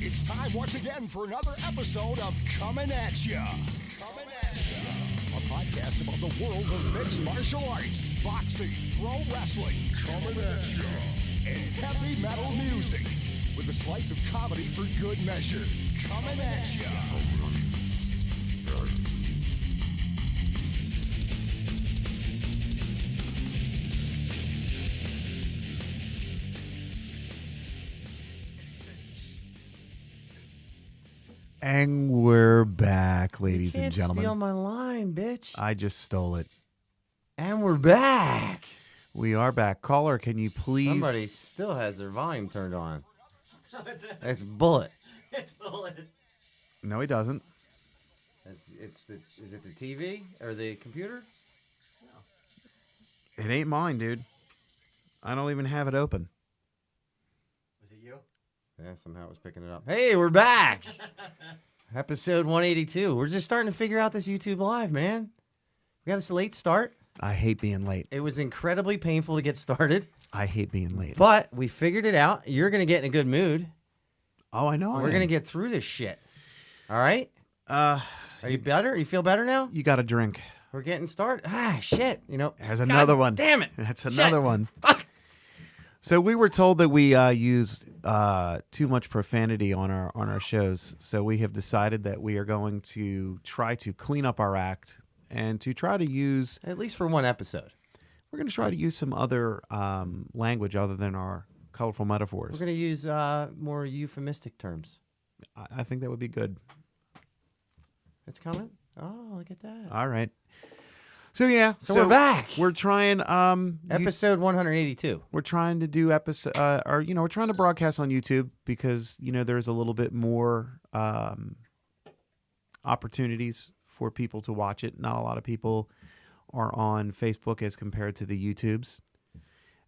It's time once again for another episode of Comin at Ya. Comin at Ya. A podcast about the world of mixed martial arts, boxing, pro wrestling, Comin at Ya, and heavy metal music with a slice of comedy for good measure. Comin at Ya. And we're back, ladies and gentlemen. Steal my line, bitch. I just stole it. And we're back. We are back. Caller, can you please... Somebody still has their volume turned on. It's Bullet. It's Bullet. No, he doesn't. Is it the TV or the computer? It ain't mine, dude. I don't even have it open. Was it you? Yeah, somehow it was picking it up. Hey, we're back. Episode 182. We're just starting to figure out this YouTube Live, man. We got a late start. I hate being late. It was incredibly painful to get started, I hate being late. but we figured it out. You're going to get in a good mood. Oh, I know. We're going to get through this shit. All right? Are you better? You feel better now? You got to drink. We're getting started. Ah, shit. You know. There's another one. Damn it. That's Shit. another one. Fuck. So we were told that we use too much profanity on our shows. So we have decided that we are going to try to clean up our act and to try to use... At least for one episode. We're going to try to use some other language other than our colorful metaphors. We're going to use more euphemistic terms. I think that would be good. It's coming? Oh, look at that. All right. So yeah, So we're back. We're trying Episode 182. we're trying to do episode we're trying to broadcast on YouTube because there's a little bit more opportunities for people to watch it. Not a lot of people are on Facebook as compared to the YouTubes.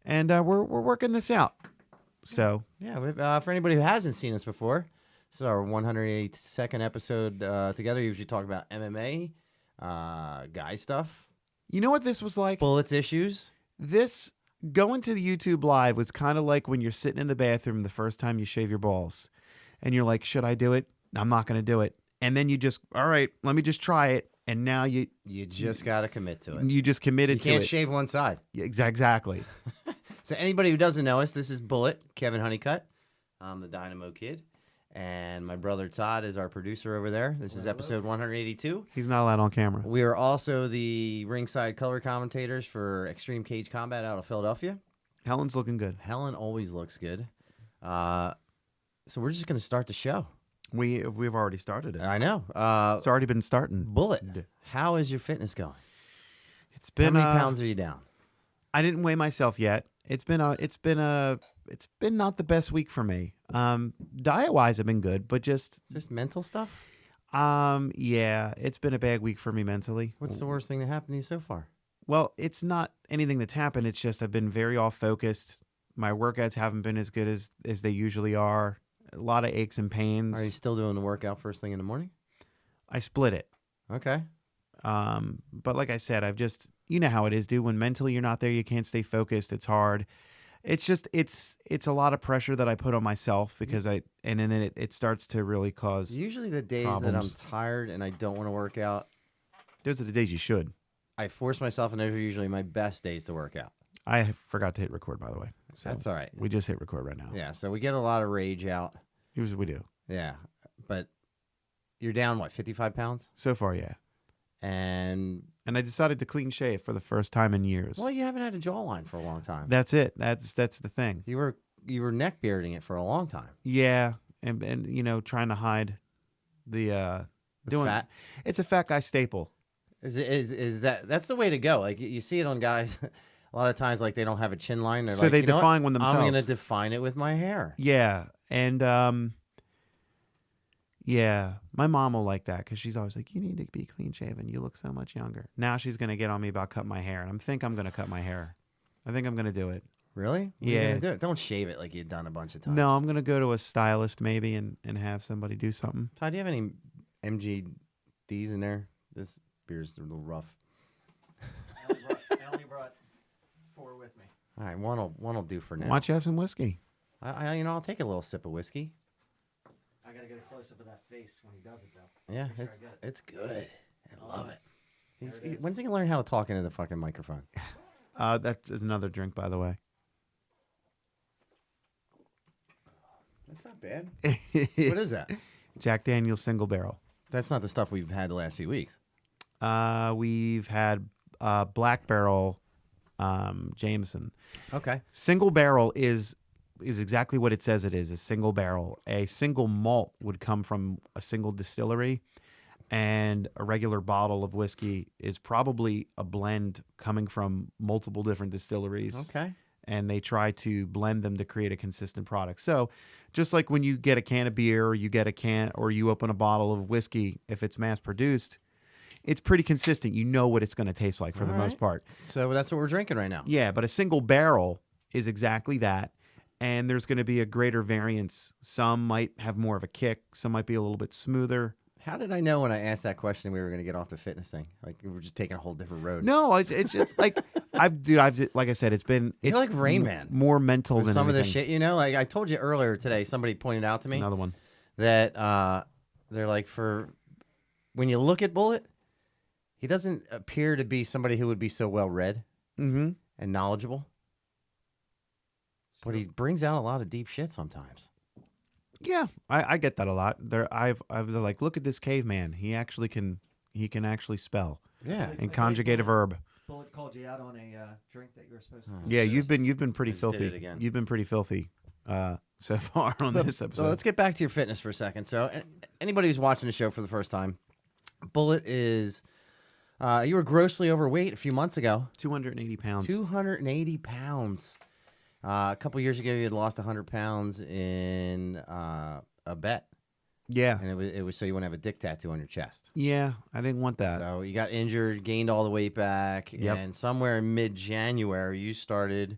And we're working this out. So, Yeah, for anybody who hasn't seen us before, this is our 182nd episode together. We usually talk about MMA, guy stuff, you know what this was like? bullets issues. This going to the YouTube live was kind of like when you're sitting in the bathroom the first time you shave your balls and you're like, should I do it? I'm not going to do it. And then you just, all right, let me just try it. And now you just got to commit to it. you just committed You can't to it. shave one side. Yeah, exactly. So anybody who doesn't know us, this is Bullet, Kevin Honeycutt. I'm the Dynamo Kid. And my brother Todd is our producer over there. This is episode 182. He's not allowed on camera. We are also the ringside color commentators for Extreme Cage Combat out of Philadelphia. Helen's looking good. Helen always looks good. So we're just going to start the show. We've already started it. I know. It's already been starting. Bullet, how is your fitness going? It's been How many pounds are you down? I didn't weigh myself yet. It's been not the best week for me. Diet wise, I've been good, but just mental stuff? yeah, it's been a bad week for me mentally. What's the worst thing that happened to you so far? Well, it's not anything that's happened. It's just I've been very off focused. My workouts haven't been as good as they usually are. A lot of aches and pains. Are you still doing the workout first thing in the morning? I split it. Okay. But like I said, I've just, you know how it is, dude. When mentally you're not there, you can't stay focused. It's hard. It's just, it's a lot of pressure that I put on myself because and then it starts to really cause Usually the days that I'm problems. tired and I don't want to work out, Those are the days you should. I force myself, and those are usually my best days to work out. I forgot to hit record, by the way. So That's all right. we just hit record right now. Yeah, so we get a lot of rage out. Usually we do. Yeah, but you're down, what, 55 pounds? So far, yeah. And, And I decided to clean shave for the first time in years. well, you haven't had a jawline for a long time. That's it. That's the thing. You were neck bearding it for a long time. Yeah, and trying to hide the doing fat? It's a fat guy staple. Is that's the way to go? Like you see it on guys a lot of times, like they don't have a chin line. They're So like, they "You know what? define one themselves." I'm gonna define it with my hair. Yeah, and yeah, my mom will like that because she's always like, "You need to be clean shaven. You look so much younger." Now she's gonna get on me about cutting my hair, and I'm gonna cut my hair. I think I'm gonna do it. Really? What are you Yeah. gonna do it? Don't shave it like you've done a bunch of times. No, I'm gonna go to a stylist maybe and have somebody do something. Todd, do you have any MGDs in there? This beer's a little rough. I only brought 4 with me. All right, one will do for now. Why don't you have some whiskey? I'll take a little sip of whiskey. I gotta get a close up of that face when he does it, though. Yeah, Make sure I get it. it's good. I love it. There it is. When's he gonna learn how to talk into the fucking microphone? That's another drink, by the way. That's not bad. What is that? Jack Daniel's Single Barrel. That's not the stuff we've had the last few weeks. We've had Black Barrel Jameson. Okay. Single barrel is exactly what it says it is, a single barrel. A single malt would come from a single distillery, and a regular bottle of whiskey is probably a blend coming from multiple different distilleries. Okay. And they try to blend them to create a consistent product. So just like when you get a can of beer, or you get a can, or you open a bottle of whiskey, if it's mass produced, it's pretty consistent. You know what it's going to taste like for the most part. So that's what we're drinking right now. Yeah, but a single barrel is exactly that. And there's going to be a greater variance. Some might have more of a kick. Some might be a little bit smoother. How did I know when I asked that question we were going to get off the fitness thing? Like we were just taking a whole different road. No, it's just like I've like I said, it's You're like Rain Man. more mental With than some of anything. the shit, like I told you earlier today, somebody pointed out to me Another one. that they're like, when you look at Bullet, he doesn't appear to be somebody who would be so well read Mm-hmm. and knowledgeable, but he brings out a lot of deep shit sometimes. Yeah, I get that a lot. They're like, look at this caveman. He can actually spell Yeah. and conjugate a verb. Bullet called you out on a drink that you were supposed to. Yeah, you've been pretty I just did filthy. it again. You've been pretty filthy so far on this episode. So let's get back to your fitness for a second. So anybody who's watching the show for the first time, Bullet is you were grossly overweight a few months ago. 280 pounds. 280 pounds. A couple years ago, you had lost 100 pounds in a bet, Yeah, and it was so you wouldn't have a dick tattoo on your chest. yeah. I didn't want that. So you got injured, gained all the weight back, Yep. and somewhere in mid-January, you started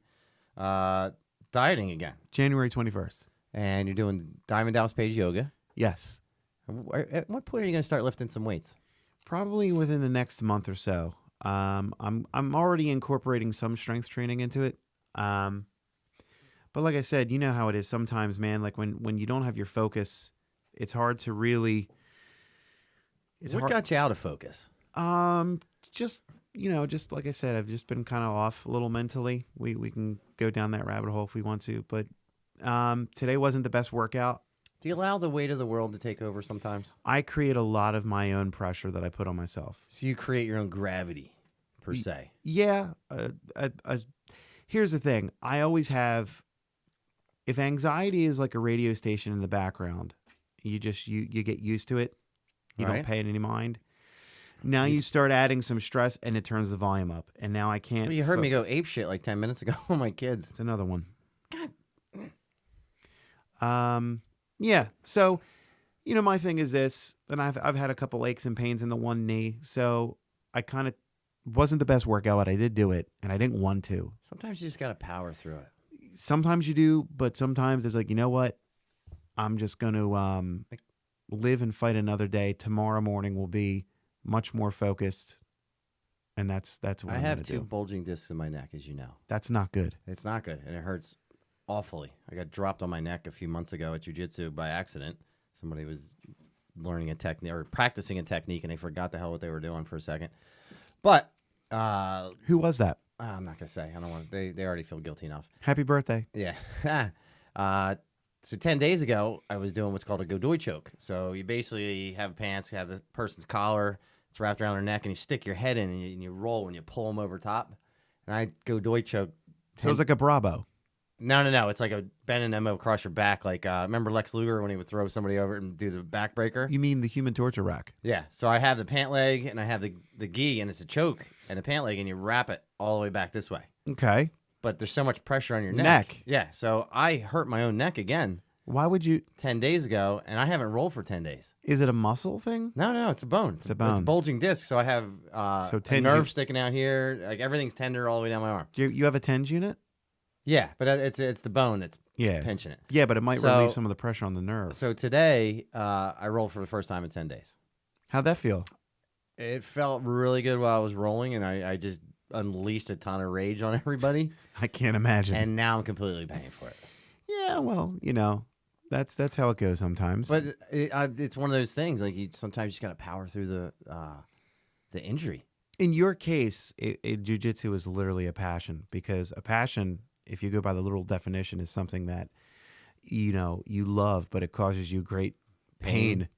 dieting again, January 21st. and you're doing Diamond Dallas Page yoga. Yes, At what point are you going to start lifting some weights? probably within the next month or so. I'm already incorporating some strength training into it. But like I said, you know how it is sometimes, man. Like when you don't have your focus, it's hard to really. What got you out of focus? Just just like I said, I've just been kind of off a little mentally. We can go down that rabbit hole if we want to, but today wasn't the best workout. Do you allow the weight of the world to take over sometimes? I create a lot of my own pressure that I put on myself. So you create your own gravity, per se. Yeah. Here's the thing. I always have. If anxiety is like a radio station in the background, you get used to it. You Right. don't pay it any mind. Now you start adding some stress, and it turns the volume up. And now I can't. Well, you heard me go ape shit like 10 minutes ago on my kids. It's another one. Yeah. So, my thing is this, and I've had a couple aches and pains in the one knee. So I kind of wasn't the best workout, but I did do it, and I didn't want to. Sometimes you just got to power through it. Sometimes you do, but sometimes it's like, you know what? I'm just going to live and fight another day. Tomorrow morning will be much more focused, and that's what I I'm have gonna two do. bulging discs in my neck, as you know. That's not good. It's not good, and it hurts awfully. I got dropped on my neck a few months ago at jiu-jitsu by accident. Somebody was learning a technique or practicing a technique, and they forgot the hell what they were doing for a second. But Who was that? I'm not gonna say. I don't want. They already feel guilty enough. Happy birthday. Yeah. So 10 days ago, I was doing what's called a Godoy choke. So you basically have pants, have the person's collar, it's wrapped around their neck, and you stick your head in and you roll and you pull them over top. And I Godoy choke. So it was like a Bravo. No. It's like a bend and emo across your back. Like, remember Lex Luger when he would throw somebody over and do the backbreaker? You mean the Human Torture Rack? Yeah. So I have the pant leg and I have the gi, and it's a choke and a pant leg, and you wrap it all the way back this way. Okay. But there's so much pressure on your Neck. Yeah. So I hurt my own neck again Why would you? 10 days ago, and I haven't rolled for 10 days. Is it a muscle thing? No, it's a bone. It's a bone. It's a bulging disc, so I have So a tendon- nerve sticking out here. Like everything's tender all the way down my arm. Do you have a TENS unit? Yeah, but it's the bone that's Yeah. pinching it. Yeah, but it might So- relieve some of the pressure on the nerve. So today, I rolled for the first time in 10 days. How'd that feel? It felt really good while I was rolling, and I just unleashed a ton of rage on everybody, I can't imagine. and now I'm completely paying for it. Yeah, well, That's how it goes sometimes. But it's one of those things. Like sometimes you just got to power through the injury. In your case, jiu-jitsu is literally a passion, because a passion, if you go by the literal definition, is something that you love, but it causes you great pain.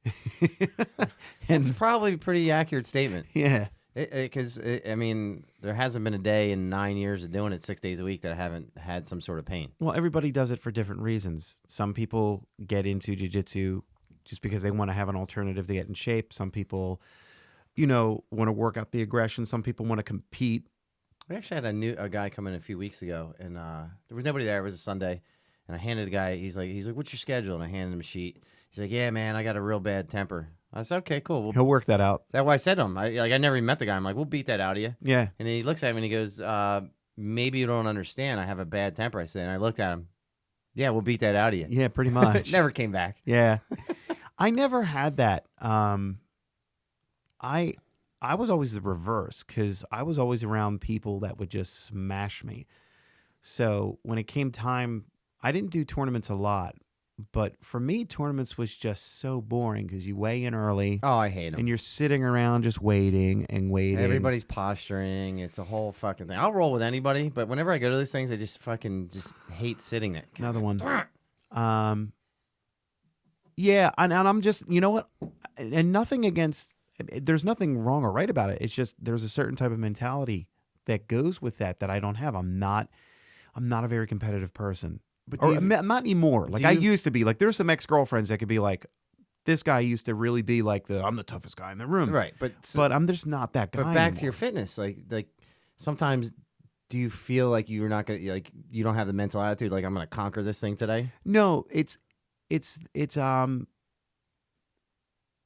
It's probably a pretty accurate statement. Yeah. Because I mean, there hasn't been a day in 9 years of doing it 6 days a week that I haven't had some sort of pain. Well, everybody does it for different reasons. Some people get into jiu-jitsu just because they want to have an alternative to get in shape. Some people, want to work out the aggression. Some people want to compete. We actually had a guy come in a few weeks ago, and there was nobody there. It was a Sunday, and I handed the guy. He's like, "What's your schedule?" And I handed him a sheet. He's like, "Yeah, man, I got a real bad temper." I said, "Okay, cool. He'll work that out. That's what I said to him. I never even met the guy. I'm like, "We'll beat that out of you." Yeah. And he looks at me and he goes, "Maybe you don't understand. I have a bad temper." I said, and I looked at him. Yeah, we'll beat that out of you. Yeah, pretty much. Never came back. Yeah. I never had that. I was always the reverse, because I was always around people that would just smash me. So when it came time, I didn't do tournaments a lot, but for me, tournaments was just so boring, because you weigh in early. Oh, I hate him. And you're sitting around just waiting and waiting. Everybody's posturing. It's a whole fucking thing. I'll roll with anybody, but whenever I go to those things, I just hate sitting there. Another one. Yeah, and I'm just, you know what? And nothing against, there's nothing wrong or right about it. It's just there's a certain type of mentality that goes with that I don't have. I'm not a very competitive person. But Not anymore. Like I used to be. Like there's some ex-girlfriends that could be like, this guy used to really be like I'm the toughest guy in the room. Right, but I'm just not that guy. But back anymore. to your fitness, like sometimes, do you feel like you're not gonna you don't have the mental attitude like I'm gonna conquer this thing today? No, it's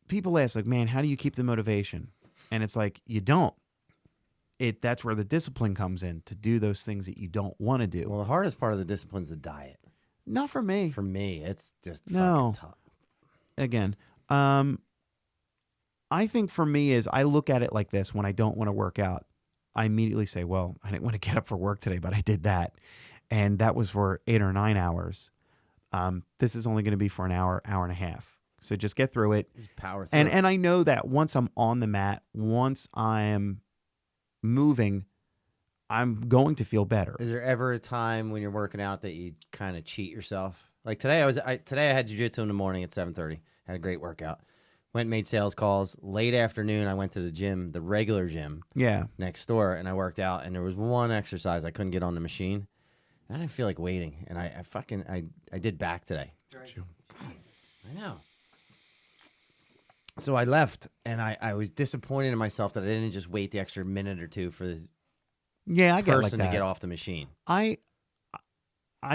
people ask like, man, how do you keep the motivation? And it's like, you don't. That's where the discipline comes in, to do those things that you don't want to do. Well, the hardest part of the discipline is the diet. Not for me. For me, it's just No. fucking tough. Again, I think for me is I look at it like this: when I don't want to work out, I immediately say, well, I didn't want to get up for work today, but I did that. And that was for 8 or 9 hours. This is only going to be for an hour, hour and a half. So just get through it. Just power through. And I know that once I'm on the mat, once I'm moving, I'm going to feel better. Is there ever a time when you're working out that you kind of cheat yourself? Like today, I had jiu-jitsu in the morning at 7:30. Had a great workout. Went and made sales calls. Late afternoon, I went to the gym, the regular gym next door, and I worked out. And there was one exercise I couldn't get on the machine. And I didn't feel like waiting. And I did back today. Jesus, I know. So I left, and I was disappointed in myself that I didn't just wait the extra minute or two for this I get like person that. to get off the machine. I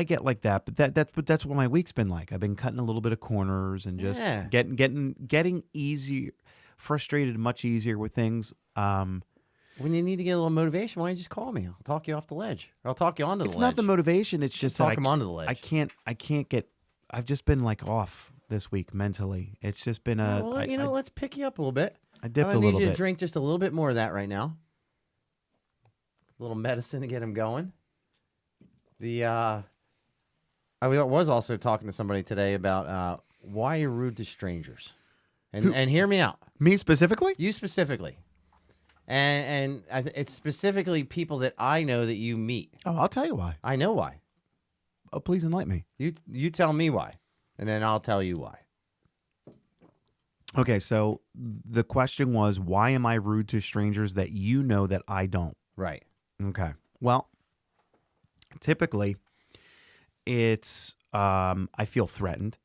get like that, but that's what my week's been like. I've been cutting a little bit of corners and just getting easier, frustrated much easier with things. When you need to get a little motivation, why don't you just call me? I'll talk you off the ledge, or I'll talk you onto the ledge. It's not the motivation. It's just talk that him onto the ledge. I can't get. I've just been like off this week mentally. It's just been a. Well, let's pick you up a little bit. I dipped a need little you bit. to drink just a little bit more of that right now. A little medicine to get him going. I was also talking to somebody today about why you're rude to strangers, and hear me out. Me specifically? You specifically, and it's specifically people that I know that you meet. Oh, I'll tell you why. I know why. Oh, please enlighten me. You tell me why, and then I'll tell you why. Okay, so the question was, why am I rude to strangers that you know that I don't? Right. Okay. Well, typically, it's I feel threatened.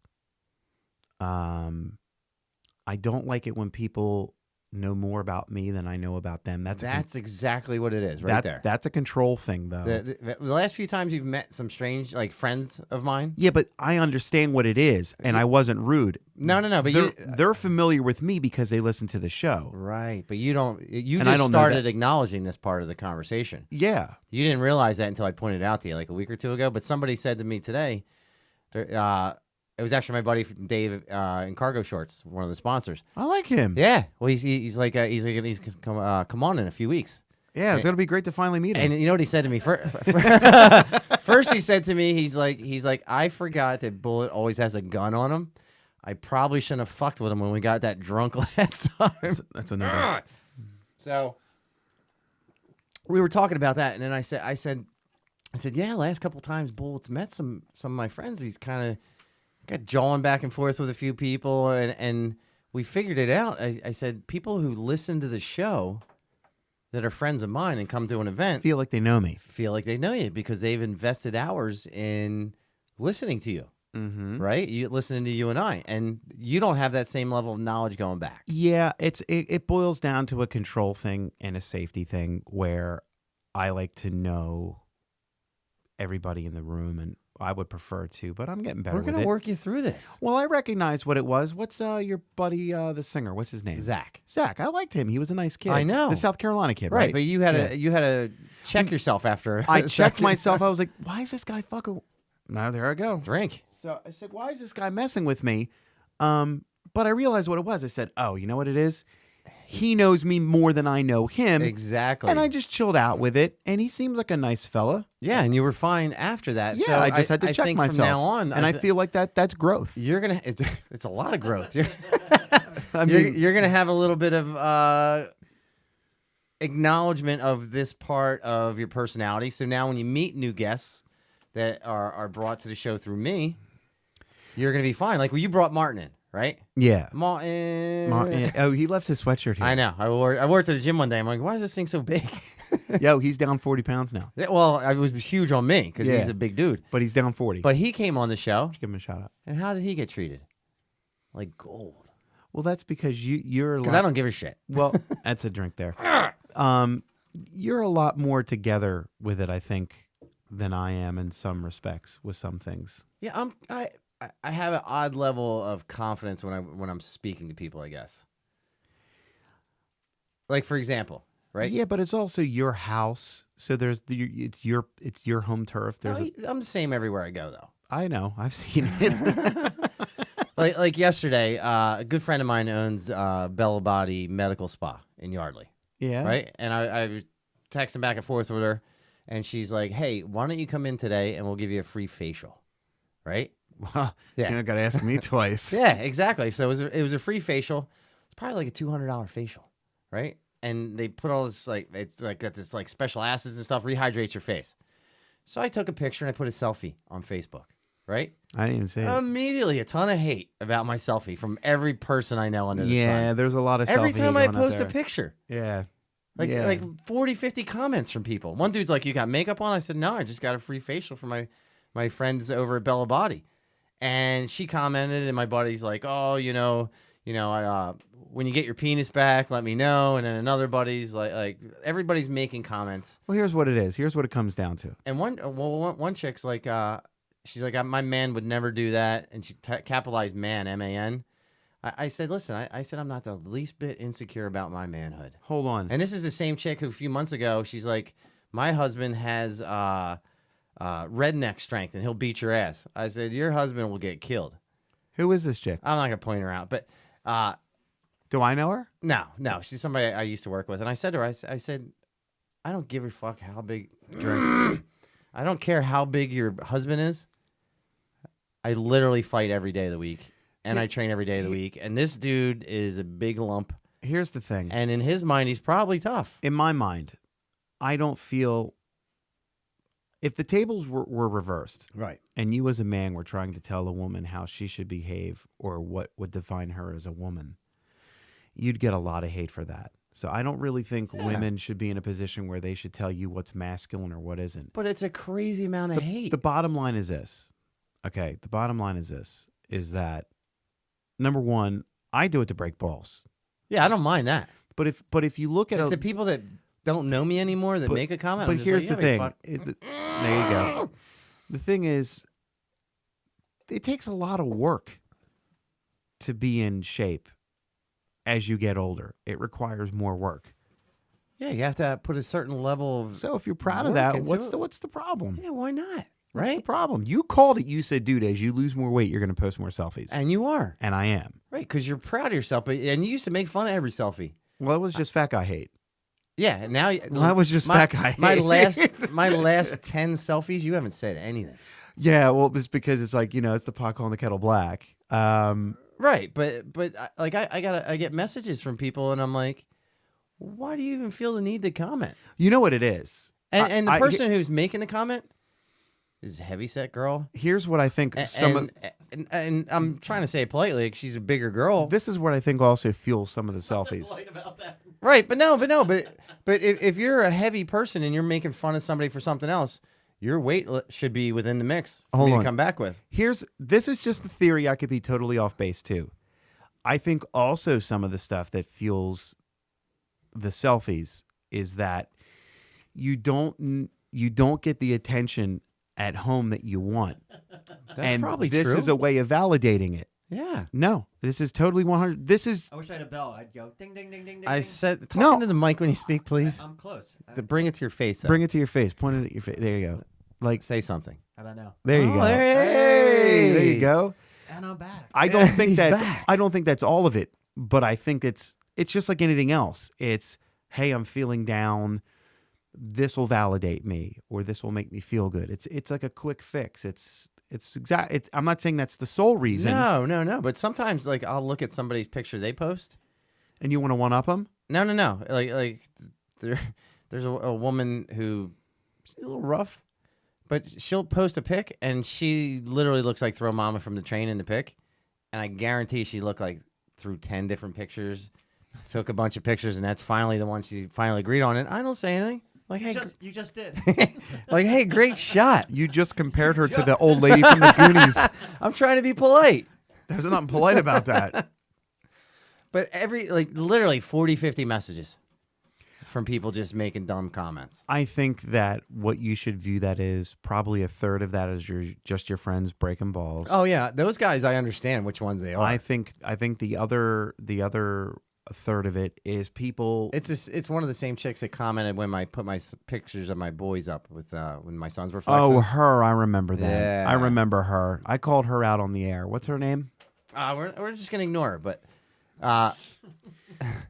I don't like it when people know more about me than I know about them. That's exactly what it is, right there. That's a control thing, though. The last few times you've met some strange, like friends of mine. Yeah, but I understand what it is, and I wasn't rude. No. But they're familiar with me because they listen to the show. Right, but you don't. You And I just don't know started that. acknowledging this part of the conversation. Yeah. You didn't realize that until I pointed it out to you like a week or two ago. But somebody said to me today, it was actually my buddy Dave in Cargo Shorts, one of the sponsors. I like him. Yeah, well, he's come on in a few weeks, Yeah, it's gonna be great to finally meet him. And you know what he said to me? First, he said to me, he's like, I forgot that Bullet always has a gun on him. I probably shouldn't have fucked with him when we got that drunk last time. That's another. So we were talking about that, and then I said, yeah, last couple times Bullet's met some of my friends. He's kind of got jawing back and forth with a few people, and we figured it out. I said, people who listen to the show that are friends of mine and come to an event Feel like they know me. feel like they know you because they've invested hours in listening to you, right? You listening to you and I, and you don't have that same level of knowledge going back. Yeah, it boils down to a control thing and a safety thing where I like to know everybody in the room, and I would prefer to, but I'm getting better We're with gonna it. work you through this, Well, I recognize what it was. What's your buddy, the singer? What's his name? Zach. Zach. I liked him. He was a nice kid. I know. The South Carolina kid, Right, right? but you had to check yourself after. I a checked second. myself. I was like, why is this guy fucking... Now, there I go. Drink. So I said, why is this guy messing with me? But I realized what it was. I said, oh, you know what it is? He knows me more than I know him. Exactly. And I just chilled out with it. And he seems like a nice fella. Yeah, and you were fine after that. Yeah, so I just had to check think myself. From now on, and I feel like that's growth. you're gonna. It's a lot of growth. I mean, You're gonna have a little bit of acknowledgement of this part of your personality. So now, when you meet new guests that are brought to the show through me, you're gonna be fine. Like, well, you brought Martin in, right? yeah. Martin. Oh, he left his sweatshirt here. I know. I worked at the gym one day. I'm like, why is this thing so big? Yo, he's down 40 pounds now. Yeah, well, it was huge on me because Yeah. he's a big dude. But he's down 40. But he came on the show, Give him a shout out. and how did he get treated? Like gold. Well, that's because you're a lot... Because I don't give a shit. Well, that's a drink there. You're a lot more together with it, I think, than I am in some respects with some things. Yeah, I have an odd level of confidence when I'm speaking to people, I guess. Like, for example, right? Yeah, but it's also your house, so it's your home turf. I'm the same everywhere I go, though. I know, I've seen it. like yesterday, a good friend of mine owns Bella Body Medical Spa in Yardley, Yeah, right? And I was texting back and forth with her, and she's like, "Hey, why don't you come in today and we'll give you a free facial?" Right? Well, Yeah. you got to ask me twice. Yeah, exactly. So it was a free facial. It's probably like a $200 facial, right? And they put all this it's like got this like special acids and stuff, rehydrates your face. So I took a picture and I put a selfie on Facebook, right? I didn't even say it. Immediately, a ton of hate about my selfie from every person I know under the Yeah, sun. there's a lot of Every selfie time I going out post a there. picture, Yeah, like 40, 50 comments from people. One dude's like, "You got makeup on?" I said, "No, I just got a free facial from my friends over at Bella Body." And she commented, and my buddy's like, "Oh, when you get your penis back, let me know." And then another buddy's like everybody's making comments. Well, here's what it is. Here's what it comes down to. And one chick's like, she's like, "My man would never do that," and she capitalized man, MAN. I said, "Listen, I said I'm not the least bit insecure about my manhood." Hold on. And this is the same chick who a few months ago, she's like, "My husband has redneck strength, and he'll beat your ass." I said, "Your husband will get killed." Who is this chick? I'm not gonna point her out, but Do I know her? no, she's somebody I used to work with, and I said to her, I said, "I don't give a fuck how big drink. I don't care how big your husband is. I literally fight every day of the week, and I train every day of the week, and this dude is a big lump, Here's the thing. and in his mind, he's probably tough." In my mind, I don't feel... If the tables were reversed, Right. and you as a man were trying to tell a woman how she should behave or what would define her as a woman, you'd get a lot of hate for that. So I don't really think women should be in a position where they should tell you what's masculine or what isn't. But it's a crazy amount of hate. The bottom line is this. Okay, the bottom line is this, is that, number one, I do it to break balls. Yeah, I don't mind that. But if you look at It's the people that don't know me anymore that make a comment. But I'm just here's like, the yeah, thing. There you go. The thing is, it takes a lot of work to be in shape as you get older. It requires more work. Yeah, you have to put a certain level of. So if you're proud of work that, into what's the problem? Yeah, why not? What's the Right? problem? You called it. You said, dude, as you lose more weight, you're going to post more selfies. And you are. And I am. Right, because you're proud of yourself. And you used to make fun of every selfie. Well, it was just fat guy hate. Yeah, now Well, that was just my, fat guy. my last 10 selfies, you haven't said anything. Yeah, well, it's because it's like, it's the pot calling the kettle black. Right, but I get messages from people, and I'm like, why do you even feel the need to comment? You know what it is? And the person who's making the comment is a heavyset girl. Here's what I think And I'm trying to say it politely, like she's a bigger girl. this is what I think also fuels some of the selfies. Polite about that. Right, but if you're a heavy person and you're making fun of somebody for something else, your weight should be within the mix for Hold me on. to come back with. This is just the theory. I could be totally off base too. I think also some of the stuff that fuels the selfies is that you don't get the attention at home that you want. That's probably this true. is a way of validating it. Yeah. No, this is totally 100. This is I wish I had a bell. I'd go ding, ding, ding, ding, ding. I ding. said, talk No. into the mic when you speak, please. I'm close. Bring it to your face. Though. bring it to your face. Point it at your face. There you go. Like Say something. How about now? there you Oh, go. hey. There you go. And I'm back. I don't think He's that's back. I don't think that's all of it, but I think it's just like anything else. It's, hey, I'm feeling down. This will validate me, or this will make me feel good. It's like a quick fix. I'm not saying that's the sole reason. No. But sometimes, like, I'll look at somebody's picture they post. And you want to one up them? No. Like there's a woman who she's a little rough, but she'll post a pic and she literally looks like Throw Mama from the Train in the pic, and I guarantee she looked like through 10 different pictures, took a bunch of pictures, and that's finally the one she finally agreed on. And I don't say anything. Like, hey, You just did. like, hey, great shot. You just compared her to the old lady from the Goonies. I'm trying to be polite. There's nothing polite about that. But literally 40, 50 messages from people just making dumb comments. I think that what you should view that is probably a third of that is just your friends breaking balls. Oh yeah, those guys I understand which ones they are. I think the other third of it is people. It's one of the same chicks that commented when I put my pictures of my boys up with when my sons were flexing. Oh, her! I remember that. Yeah. I remember her. I called her out on the air. What's her name? We're just gonna ignore her, but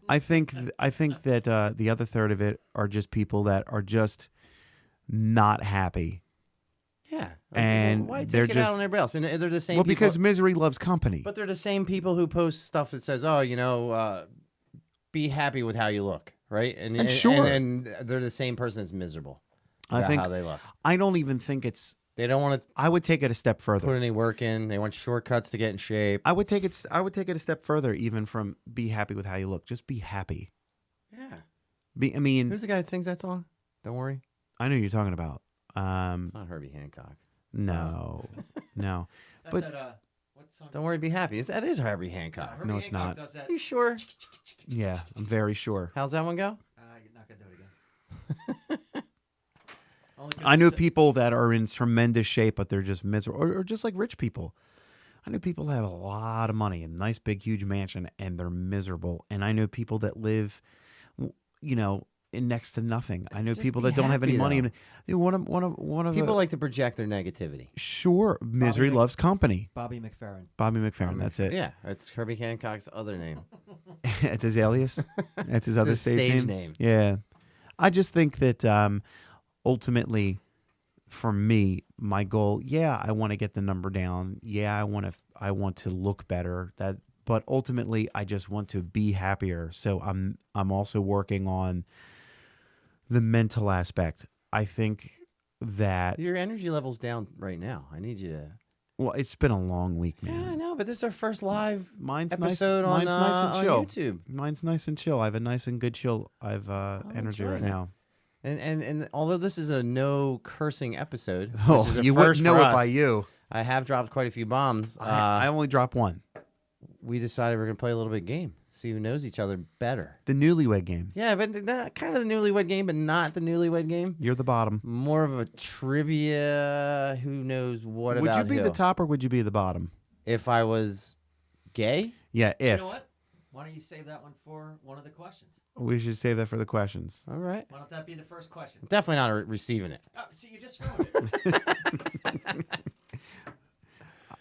I think that the other third of it are just people that are just not happy. yeah, And why take they're it out just- on everybody else? And they're the same. Well, people, because misery loves company. but they're the same people who post stuff that says, "Oh, be happy with how you look," right? And sure. and they're the same person that's miserable. I about think how they look. I don't even think it's. They don't want to I would take it a step further. put any work in. They want shortcuts to get in shape. I would take it a step further, even from be happy with how you look. Just be happy. Yeah. I mean, Who's the guy that sings that song? Don't worry. I know who you're talking about. It's not Herbie Hancock. No. That's But- at, what song Don't worry, be happy. That is Herbie Yeah, Hancock. Herbie No, it's Hancock not. Does that. Are you sure? Yeah, I'm very sure. How's that one go? You're not gonna do it again. Only 'cause I know it's- people that are in tremendous shape, but they're just miserable, or just like rich people. I know people that have a lot of money, a nice, big, huge mansion, and they're miserable. And I know people that live, in next to nothing. I know Just people be that don't have any happy, money. though. And one of People a- like to project their negativity. sure, misery Mc- loves company. Bobby McFerrin. Bobby McFerrin. That's it. Yeah, that's Herbie Hancock's other name. That's his alias. That's his other his stage, stage name. name. Yeah, I just think that ultimately, for me, my goal, I want to get the number down. Yeah, I want to look better. But ultimately, I just want to be happier. So I'm also working on the mental aspect. I think that Your energy level's down right now. I need you to. well, it's been a long week, Yeah, I man. know, but this is our first live Mine's episode nice. on, Mine's nice and on chill. YouTube. Mine's nice and chill. I have a nice and good chill. I've energy right enjoying it. now. And although this is a no cursing episode, Oh, which is a you first wouldn't know for it us, by you. I have dropped quite a few bombs. I only dropped one. We decided we're gonna play a little bit game, see who knows each other better. The newlywed game. Yeah, but kind of the newlywed game, but not the newlywed game. You're the bottom. More of a trivia. Who knows what Would about you be who. the top or would you be the bottom? If I was gay, Yeah, You if. know what? Why don't you save that one for one of the questions? We should save that for the questions. all right. Why don't that be the first question? Definitely not receiving it. Oh, see, you just ruined it.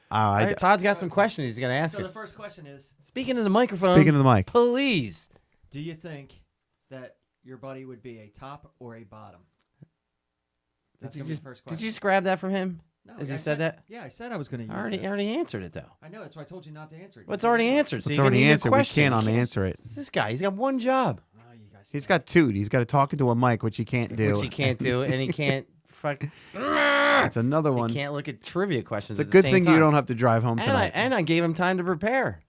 All right, Todd's got some questions he's gonna ask So the us. first question is: Speaking of the microphone, Speaking of the mic, please. do you think that your buddy would be, a top or a bottom? That's Did you gonna be the first question. Did you just grab that from him? No, Has I he said that? Yeah, I said I was going to I use already, it. already answered it though. I know, that's why I told you not to answer it. Well, it's already answered. So It's you already didn't need a answered. We question. can't You unanswer it. It's this guy. He's got one job, Oh, you guys. He's got two. He's got to talk into a mic, which he can't do. which he can't do, and he can't fuck. That's another He one. can't look at trivia questions. It's a at the good same thing time. you don't have to drive home tonight. And I gave him time to prepare.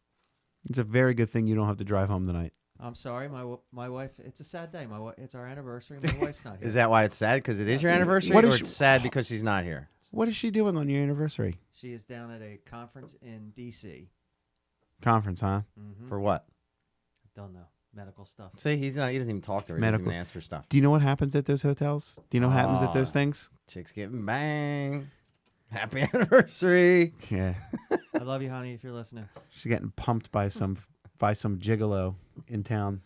It's a very good thing you don't have to drive home tonight. I'm sorry, my wife. It's a sad day. It's our anniversary. My wife's not here. Is that why it's sad? Because it is your anniversary, What or is it's she- sad because she's not here? What is she doing on your anniversary? She is down at a conference in D.C. Conference, huh? Mm-hmm. For what? Don't know medical stuff. See, he's not. He doesn't even talk to her. He doesn't Medical even ask her stuff. Do you know what happens at those hotels? Do you know what happens at those things? Chicks getting bang. Happy anniversary. Yeah. I love you, honey. If you're listening. She's getting pumped by some gigolo in town.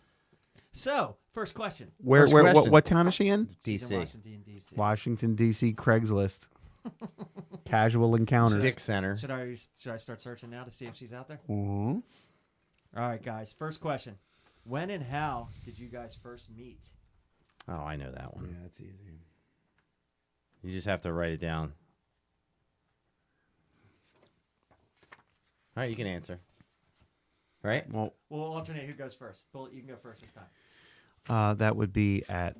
So, first question. First question. What town is she in? She's in DC. Washington D.C. Washington D.C. Craigslist. Casual encounters. Dick Center. Should I start searching now to see if she's out there? Mhm. All right, guys. First question. When and how did you guys first meet? Oh, I know that one. Yeah, that's easy. You just have to write it down. All right, you can answer. Right? Well, We'll alternate who goes first. Bullet, you can go first this time. that would be at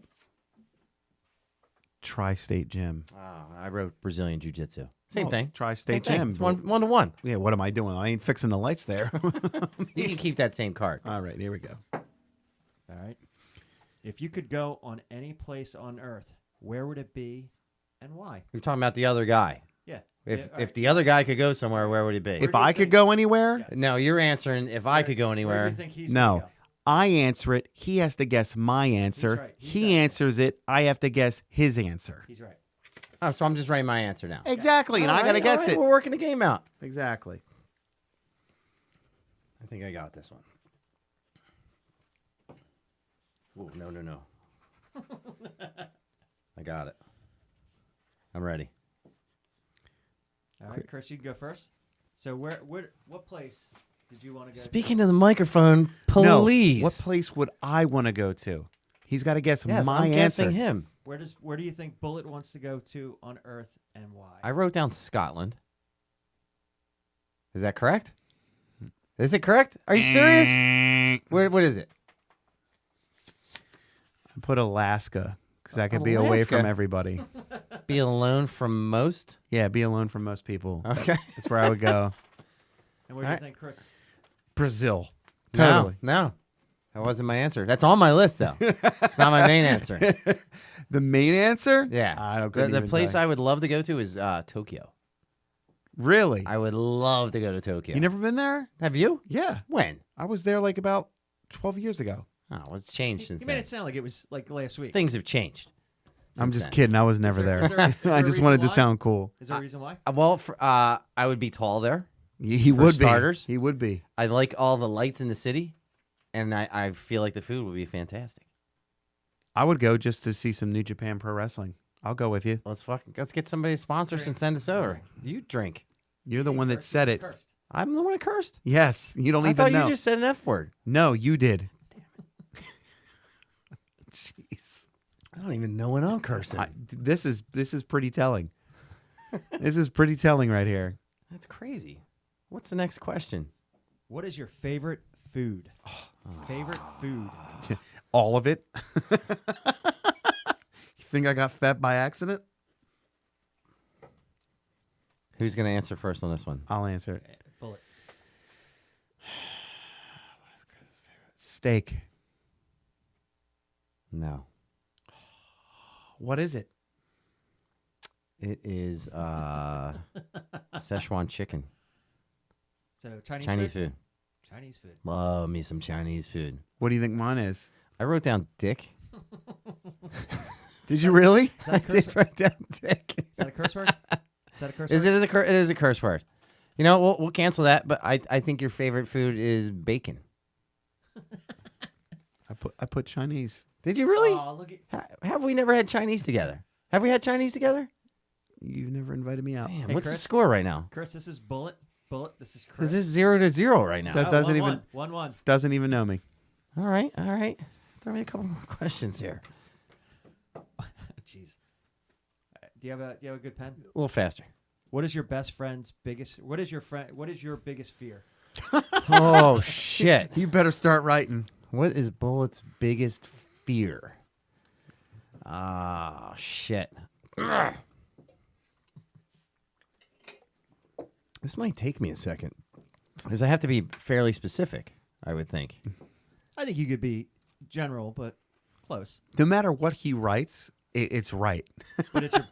Tri-State Gym. I wrote Brazilian Jiu-Jitsu. Same Well, thing. Tri-State Same thing. Gym. It's one to one. Yeah, what am I doing? I ain't fixing the lights there. You can keep that same card. All right, here we go. All right. If you could go on any place on Earth, where would it be and why? You're talking about the other guy. Yeah. If Yeah, all if right. the other guy could go somewhere, where would he be? Where If do you I could think- go anywhere, Yes. No, you're answering if I could go Where do anywhere. you think he's No. gonna go? I answer it. He has to guess my answer. right. He's He right. answers it. I have to guess his answer. He's right. Oh, so I'm just writing my answer now. Exactly, and All I got to right, guess all right, it. We're working the game out. Exactly. I think I got this one. Ooh, no. I got it. I'm ready. All right, Chris, you can go first. So what place did you want to go Speaking to the microphone, please. No, what place would I want to go to? He's got to guess Yes, my I'm answer. guessing him. to? Where do you think Bullet wants to go to on Earth and why? I wrote down Scotland. Is that correct? Is it correct? Are you serious? What is it? I put Alaska because I could be away from Alaska. everybody. Be alone from most? Yeah, be alone from most people. Okay. That's where I would go. And where do you Alright. think Chris? Brazil. Totally. No. That wasn't my answer. That's on my list, though. It's not my main answer. The main answer? Yeah. I don't. The place I would love to go to is Tokyo. Really? I would love to go to Tokyo. You never been there? Have you? Yeah, When? I was there like about 12 years ago. Oh, well, it's changed since You made then. it sound like it was like last week. Things have changed. I'm since just then. kidding. I was never there- there. is there- is there I a just reason wanted to why? sound cool. Is there a reason why? Well, I would be tall there. He For would starters? be. He would be. I like all the lights in the city, and I feel like the food would be fantastic. I would go just to see some New Japan Pro Wrestling. I'll go with you. Let's get somebody to sponsor us and Drink. send us over. You drink. You're the one that Cursed, said he's it. cursed. I'm the one that cursed. Yes, you don't I even thought know. you just said an F word. No, you did. Jeez. I don't even know when I'm cursing. This is pretty telling. This is pretty telling right here. That's crazy. What's the next question? What is your favorite food? Favorite food. All of it. You think I got fat by accident? Who's going to answer first on this one? I'll answer it. Bullet. Steak. No. What is it? It is Szechuan chicken. So Chinese Chinese food? food. Chinese food. Love me some Chinese food. What do you think mine is? I wrote down dick. Did you really? Is that a I curse did word? write down dick. Is that a curse word? Is that a curse Is word? it is a curse word. You know, we'll cancel that, but I think your favorite food is bacon. I put Chinese. Did you really? Oh, look at Have we never had Chinese together? Have we had Chinese together? You've never invited me out. Damn, Hey, what's the Chris? score right now? Chris. This is Bullet. Bullet. This is Chris. Because this is 0-0 right now. That doesn't even 1-1. doesn't even know me. All right. Throw me a couple more questions here. Jeez. Do you have a good pen? A little faster. What is your best friend's biggest? What is your biggest fear? Oh shit! You better start writing. What is Bullet's biggest fear? Ah, shit. Ugh. This might take me a second, because I have to be fairly specific, I would think. I think you could be general, but close. No matter what he writes, it's right. But it's your.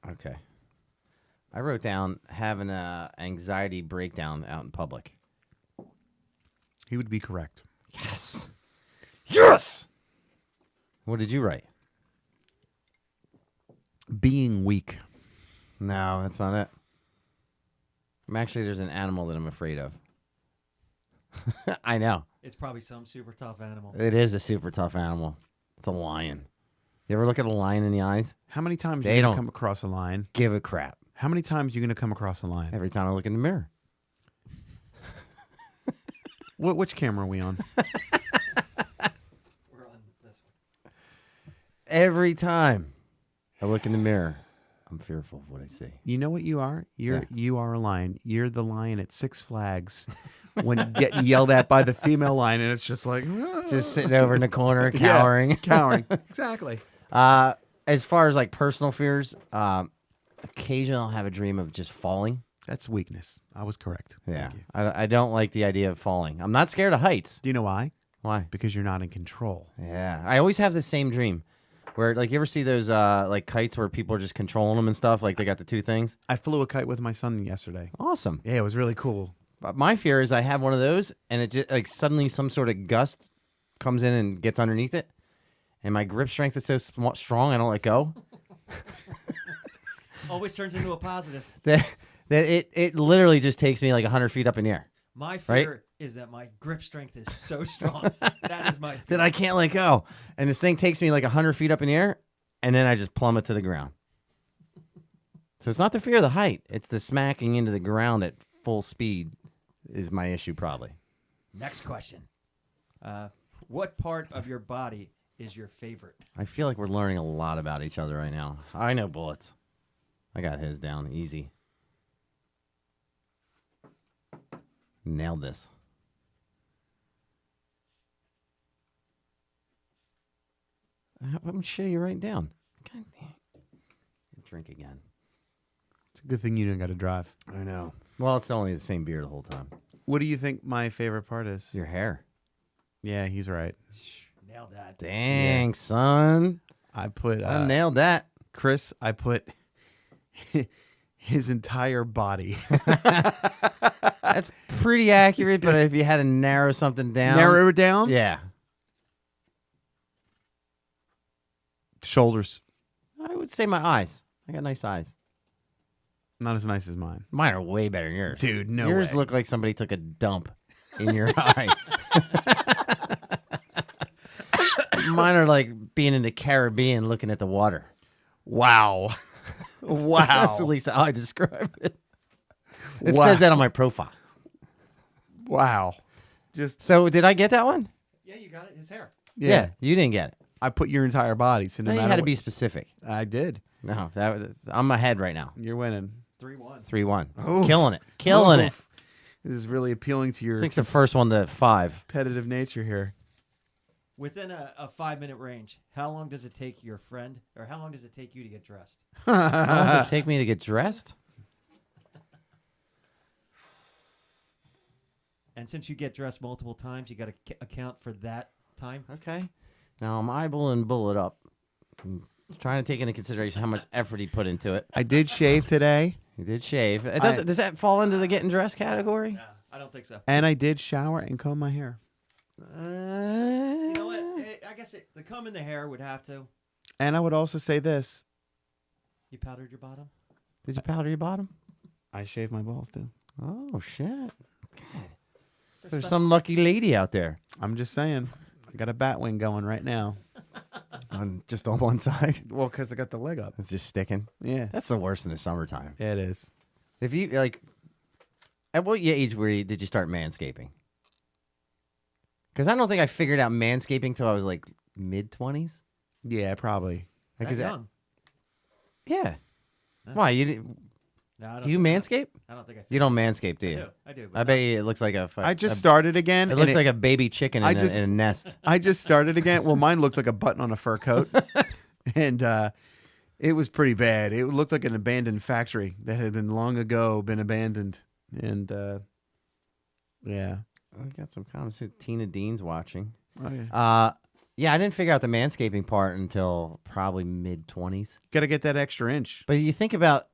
Okay. I wrote down having a anxiety breakdown out in public. He would be correct. Yes. Yes. What did you write? Being weak. No, that's not it. There's an animal that I'm afraid of. I know. It's probably some super tough animal. It is a super tough animal. It's a lion. You ever look at a lion in the eyes? How many times They are you don't- going to come across a lion? Give a crap. How many times are you going to come across a lion? Every time I look in the mirror. Which camera are we on? We're on this one. Every time I look in the mirror, I'm fearful of what I see. You know what you are? You are a lion. You're the lion at Six Flags when getting yelled at by the female lion, and it's just like Just sitting over in the corner, Yeah, cowering. cowering. Exactly. As far as like personal fears, occasionally I'll have a dream of just falling. That's weakness. I was correct. Yeah. Thank you. I don't like the idea of falling. I'm not scared of heights. Do you know why? Why? Because you're not in control. Yeah. I always have the same dream where, like, you ever see those like kites where people are just controlling them and stuff? Like they got the two things. I flew a kite with my son yesterday. Awesome. Yeah, it was really cool. But my fear is I have one of those and it just like suddenly some sort of gust comes in and gets underneath it. And my grip strength is so strong I don't let go. Always turns into a positive. that it literally just takes me like 100 feet up in the air. My fear is that my grip strength is so strong. That is my fear. That I can't let go. And this thing takes me like 100 feet up in the air, and then I just plummet to the ground. So it's not the fear of the height. It's the smacking into the ground at full speed is my issue probably. Next question. What part of your body is your favorite? I feel like we're learning a lot about each other right now. I know Bullets. I got his down easy. Nailed this. I'm sure you write down. God damn. Drink again. It's a good thing you didn't got to drive. I know. Well, it's only the same beer the whole time. What do you think my favorite part is? Your hair. Yeah, he's right. Nailed that. Dang, son. I put I nailed that. Chris. I put his entire body. That's pretty accurate, but if you had to narrow something down. Narrow it down. Yeah. Shoulders. I would say my eyes. I got nice eyes. Not as nice as mine. Mine are way better than yours. Dude, no Yours way. look like somebody took a dump in your eye. Mine are like being in the Caribbean looking at the water. Wow. Wow. That's at least how I describe it. It Wow. says that on my profile. Wow. Just So did I get that one? Yeah, you got it. His hair. yeah. You didn't get it. I put your entire body. So no No, you matter had to what- be specific. I did. No, I'm ahead right now. You're winning. 3-1. 3-1. Oof. Killing it. Killing it. Oof. This is really appealing to I your think it's the first one to 5. competitive nature here. Within a 5-minute range, how long does it take your friend, or how long does it take you to get dressed? How long does it take me to get dressed? And since you get dressed multiple times, you got to account for that time. Okay. Now I'm eyeballing Bullet up. I'm trying to take into consideration how much effort he put into it. I did shave today, He did shave. Does that fall into the getting dressed category? No, I don't think so. and I did shower and comb my hair. You know what? I guess the comb in the hair would have to. And I would also say this: You powdered your bottom? Did you powder your bottom? I shaved my balls too. Oh, shit. God. So There's some lucky lady out there. I'm just saying, I got a bat wing going right now. Just on one side. Well, because I got the leg up. It's just sticking. Yeah, That's the worst in the summertime. it is. If you like, at what age did you start manscaping? Because I don't think I figured out manscaping till I was like mid-20s. Yeah, probably. That Like, young. Yeah. Huh. Why you didn't? No, I don't Do you think- manscape? I don't think I. You don't manscape, do you? I do. I bet you it looks like I just started again. It and looks like a baby chicken I in just- a nest. I just started again. Well, mine looked like a button on a fur coat, and it was pretty bad. It looked like an abandoned factory that had been long ago been abandoned, and yeah. We got some comments here. Tina Dean's watching. Oh, yeah. Yeah, I didn't figure out the manscaping part until probably mid-20s. Got to get that extra inch. But you think about,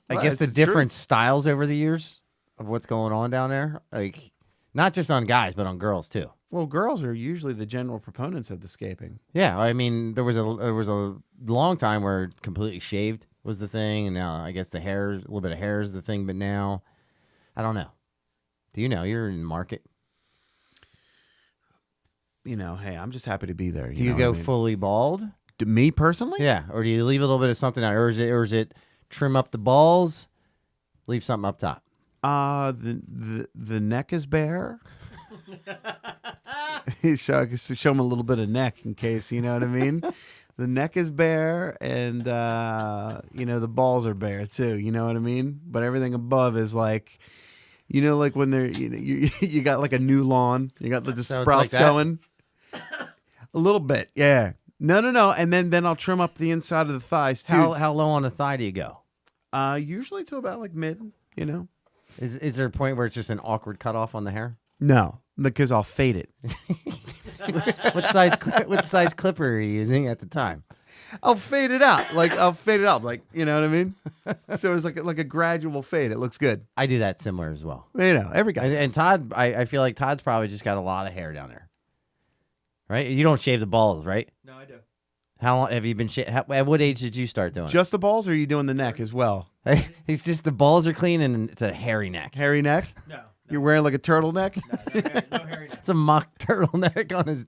I Well, guess, it's the the different styles over the years of what's going on down there. Like, not just on guys, but on girls too. Well, girls are usually the general proponents of the scaping. Yeah, I mean, there was a long time where completely shaved was the thing, and now I guess a little bit of hair is the thing. But now, I don't know. Do you know you're in the market? You know, hey, I'm just happy to be there. Do you know go what I mean? fully bald? Me personally? Yeah, or do you leave a little bit of something out, or is it trim up the balls, leave something up top? The neck is bare. show him a little bit of neck in case, you know what I mean. The neck is bare, and the balls are bare too. You know what I mean. But everything above is like, like when they're you got like a new lawn, you got the So it's sprouts like that? going. A little bit, yeah. No, and then I'll trim up the inside of the thighs too. How low on the thigh do you go? Usually to about like mid. You know. Is there a point where it's just an awkward cutoff on the hair? No, because I'll fade it. What size clipper are you using at the time? I'll fade it out. Like I'll fade it out. Like you know what I mean. So it's like a gradual fade. It looks good. I do that similar as well. Every guy. And Todd, I feel like Todd's probably just got a lot of hair down there, right? You don't shave the balls, right? No, I do. How long have you been? At what age did you start doing Just the balls, or are you doing the neck as well? it? He's just the balls are clean and it's a hairy neck. Hairy neck. No. You're wearing like a turtleneck. No hairy neck. It's a mock turtleneck on his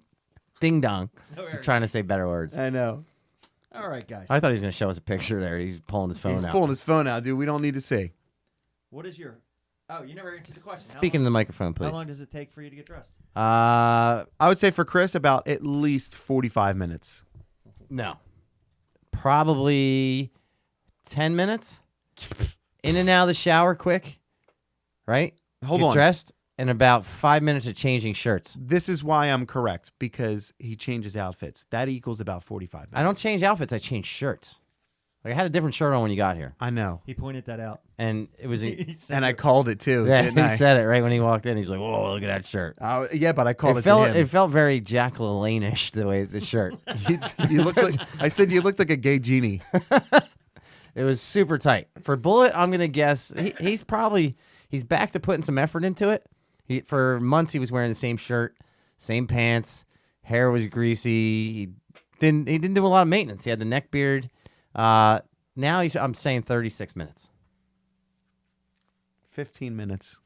ding dong. No hairy I'm trying to say better words. I know. All right, guys. I thought he was going to show us a picture there. He's pulling his phone He's out. pulling his phone out, dude. We don't need to see. What is your? Oh, you never answered the question. Speaking to the microphone, How please. long does it take for you to get dressed? I would say for Chris about at least 45 minutes. No. Probably 10 minutes. In and out of the shower quick. Right? Hold Get on. dressed and about 5 minutes of changing shirts. This is why I'm correct, because he changes outfits. That equals about 45 minutes. I don't change outfits. I change shirts. Like I had a different shirt on when you got here. I know. He pointed that out. And it was... And I called it too. yeah, didn't he I? said it right when he walked in. He's like, "Whoa, look at that shirt." Yeah, but I called it, felt to him. it felt very Jack LaLanne-ish the way the shirt. You looked like, I said you looked like a gay genie. It was super tight. For Bullet, I'm gonna guess he's back to putting some effort into it. For months he was wearing the same shirt, same pants, hair was greasy. He didn't do a lot of maintenance. He had the neck beard. Now I'm saying 36 minutes. 15 minutes.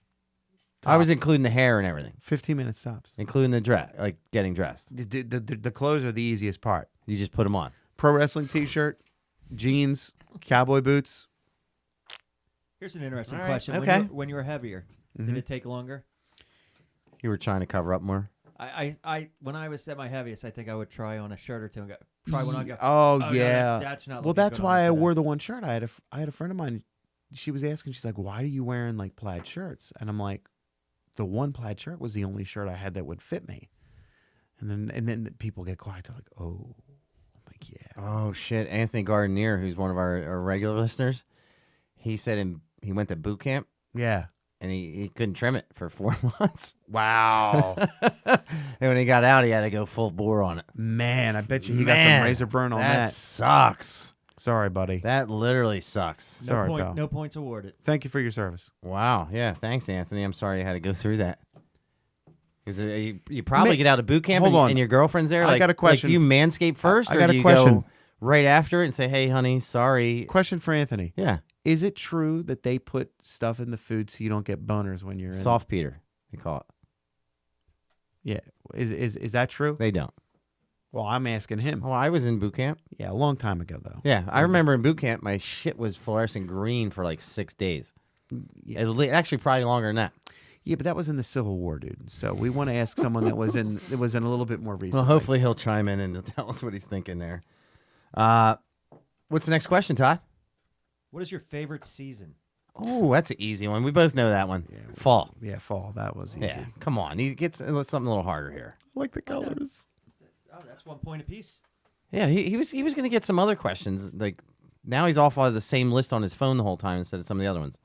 I was including the hair and everything, 15 minutes tops. including the dress, like getting dressed. The clothes are the easiest part. You just put them on. Pro wrestling t-shirt, jeans, cowboy boots. Here's an interesting All right, question. okay. When you were heavier, did it take longer? You were trying to cover up more. I when I was at my heaviest, I think I would try on a shirt or two and try one on. Go, Oh, no, yeah. that's not. Well, looking that's good why on I today." wore the one shirt. I had a friend of mine. She was asking. She's like, "Why are you wearing like plaid shirts?" And I'm like, "The one plaid shirt was the only shirt I had that would fit me." And then people get quiet. They're like, "Oh." I'm like, "Yeah." Oh shit! Anthony Gardenier, who's one of our regular listeners, he said he went to boot camp Yeah. and he couldn't trim it for 4 months. Wow. And when he got out, he had to go full bore on it. Man, I bet you he got some razor burn on that. sucks. Sorry, buddy. That literally sucks. No Sorry, point, pal. no points awarded. Thank you for your service. Wow. Yeah. Thanks, Anthony. I'm sorry you had to go through that. Because you probably Ma- get out of boot camp hold on. and your girlfriend's there. I Like, got a question. Like, do you manscape first, I or got do a you question. go right after it and say, "Hey, honey, sorry"? Question for Anthony. Yeah. Is it true that they put stuff in the food so you don't get boners when you're in? Soft Peter, they call it. Yeah. Is that true? They don't. Well, I'm asking him. Well, I was in boot camp. Yeah, a long time ago though. Yeah, I remember in boot camp, my shit was fluorescent green for like 6 days. Actually, probably longer than that. Yeah, but that was in the Civil War, dude. So we want to ask someone that was in a little bit more recent. Well, hopefully he'll chime in and he'll tell us what he's thinking there. What's the next question, Todd? What is your favorite season? Oh, that's an easy one. We both know that one. Fall. Yeah, fall. That was easy. Yeah, come on. He gets something a little harder here. I like the colors. Oh, that's 1 point apiece. Yeah, he was going to get some other questions. Like now he's off on the same list on his phone the whole time instead of some of the other ones.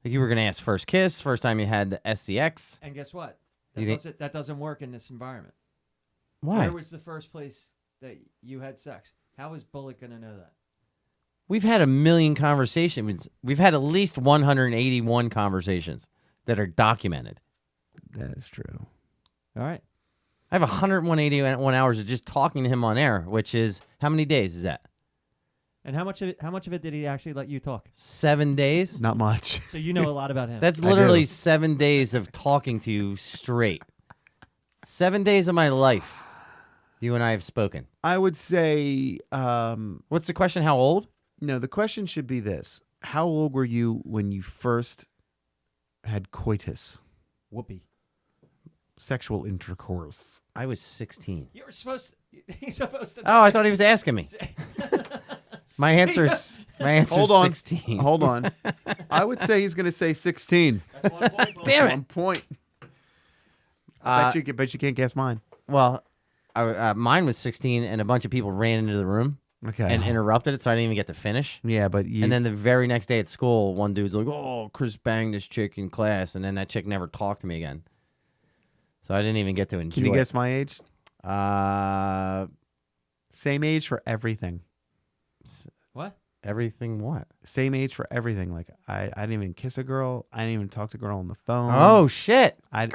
Like you were going to ask first kiss, first time you had the SCX. And guess what? You That doesn't work in this environment. Why? Where was the first place that you had sex? How is Bullet going to know that? We've had a million conversations. We've had at least 181 conversations that are documented. That is true. All right. I have 181 hours of just talking to him on air, which is how many days is that? And how much of it did he actually let you talk? 7 days? Not much. So you know a lot about him. That's I literally do. 7 days of talking to you straight. 7 days of my life you and I have spoken. I would say, What's the question? How old? no, the question should be this. How old were you when you first had coitus, Whoopee. sexual intercourse? I was 16. You're supposed to, he's supposed to. Oh, I thought he was asking me. My answer's Hold on. 16. Hold on. I would say he's going to say 16. That's 1 point. Bullet. Damn it. 1 point. Uh, Bet you can't guess mine. Well, mine was 16, and a bunch of people ran into the room Okay. and interrupted it, so I didn't even get to finish. Yeah, but you. And then the very next day at school, one dude's like, "Oh, Chris banged this chick in class," and then that chick never talked to me again. So I didn't even get to enjoy. Can you guess my age? it. Same age for everything. What? Everything what? Same age for everything. Like I didn't even kiss a girl. I didn't even talk to a girl on the phone. Oh shit! I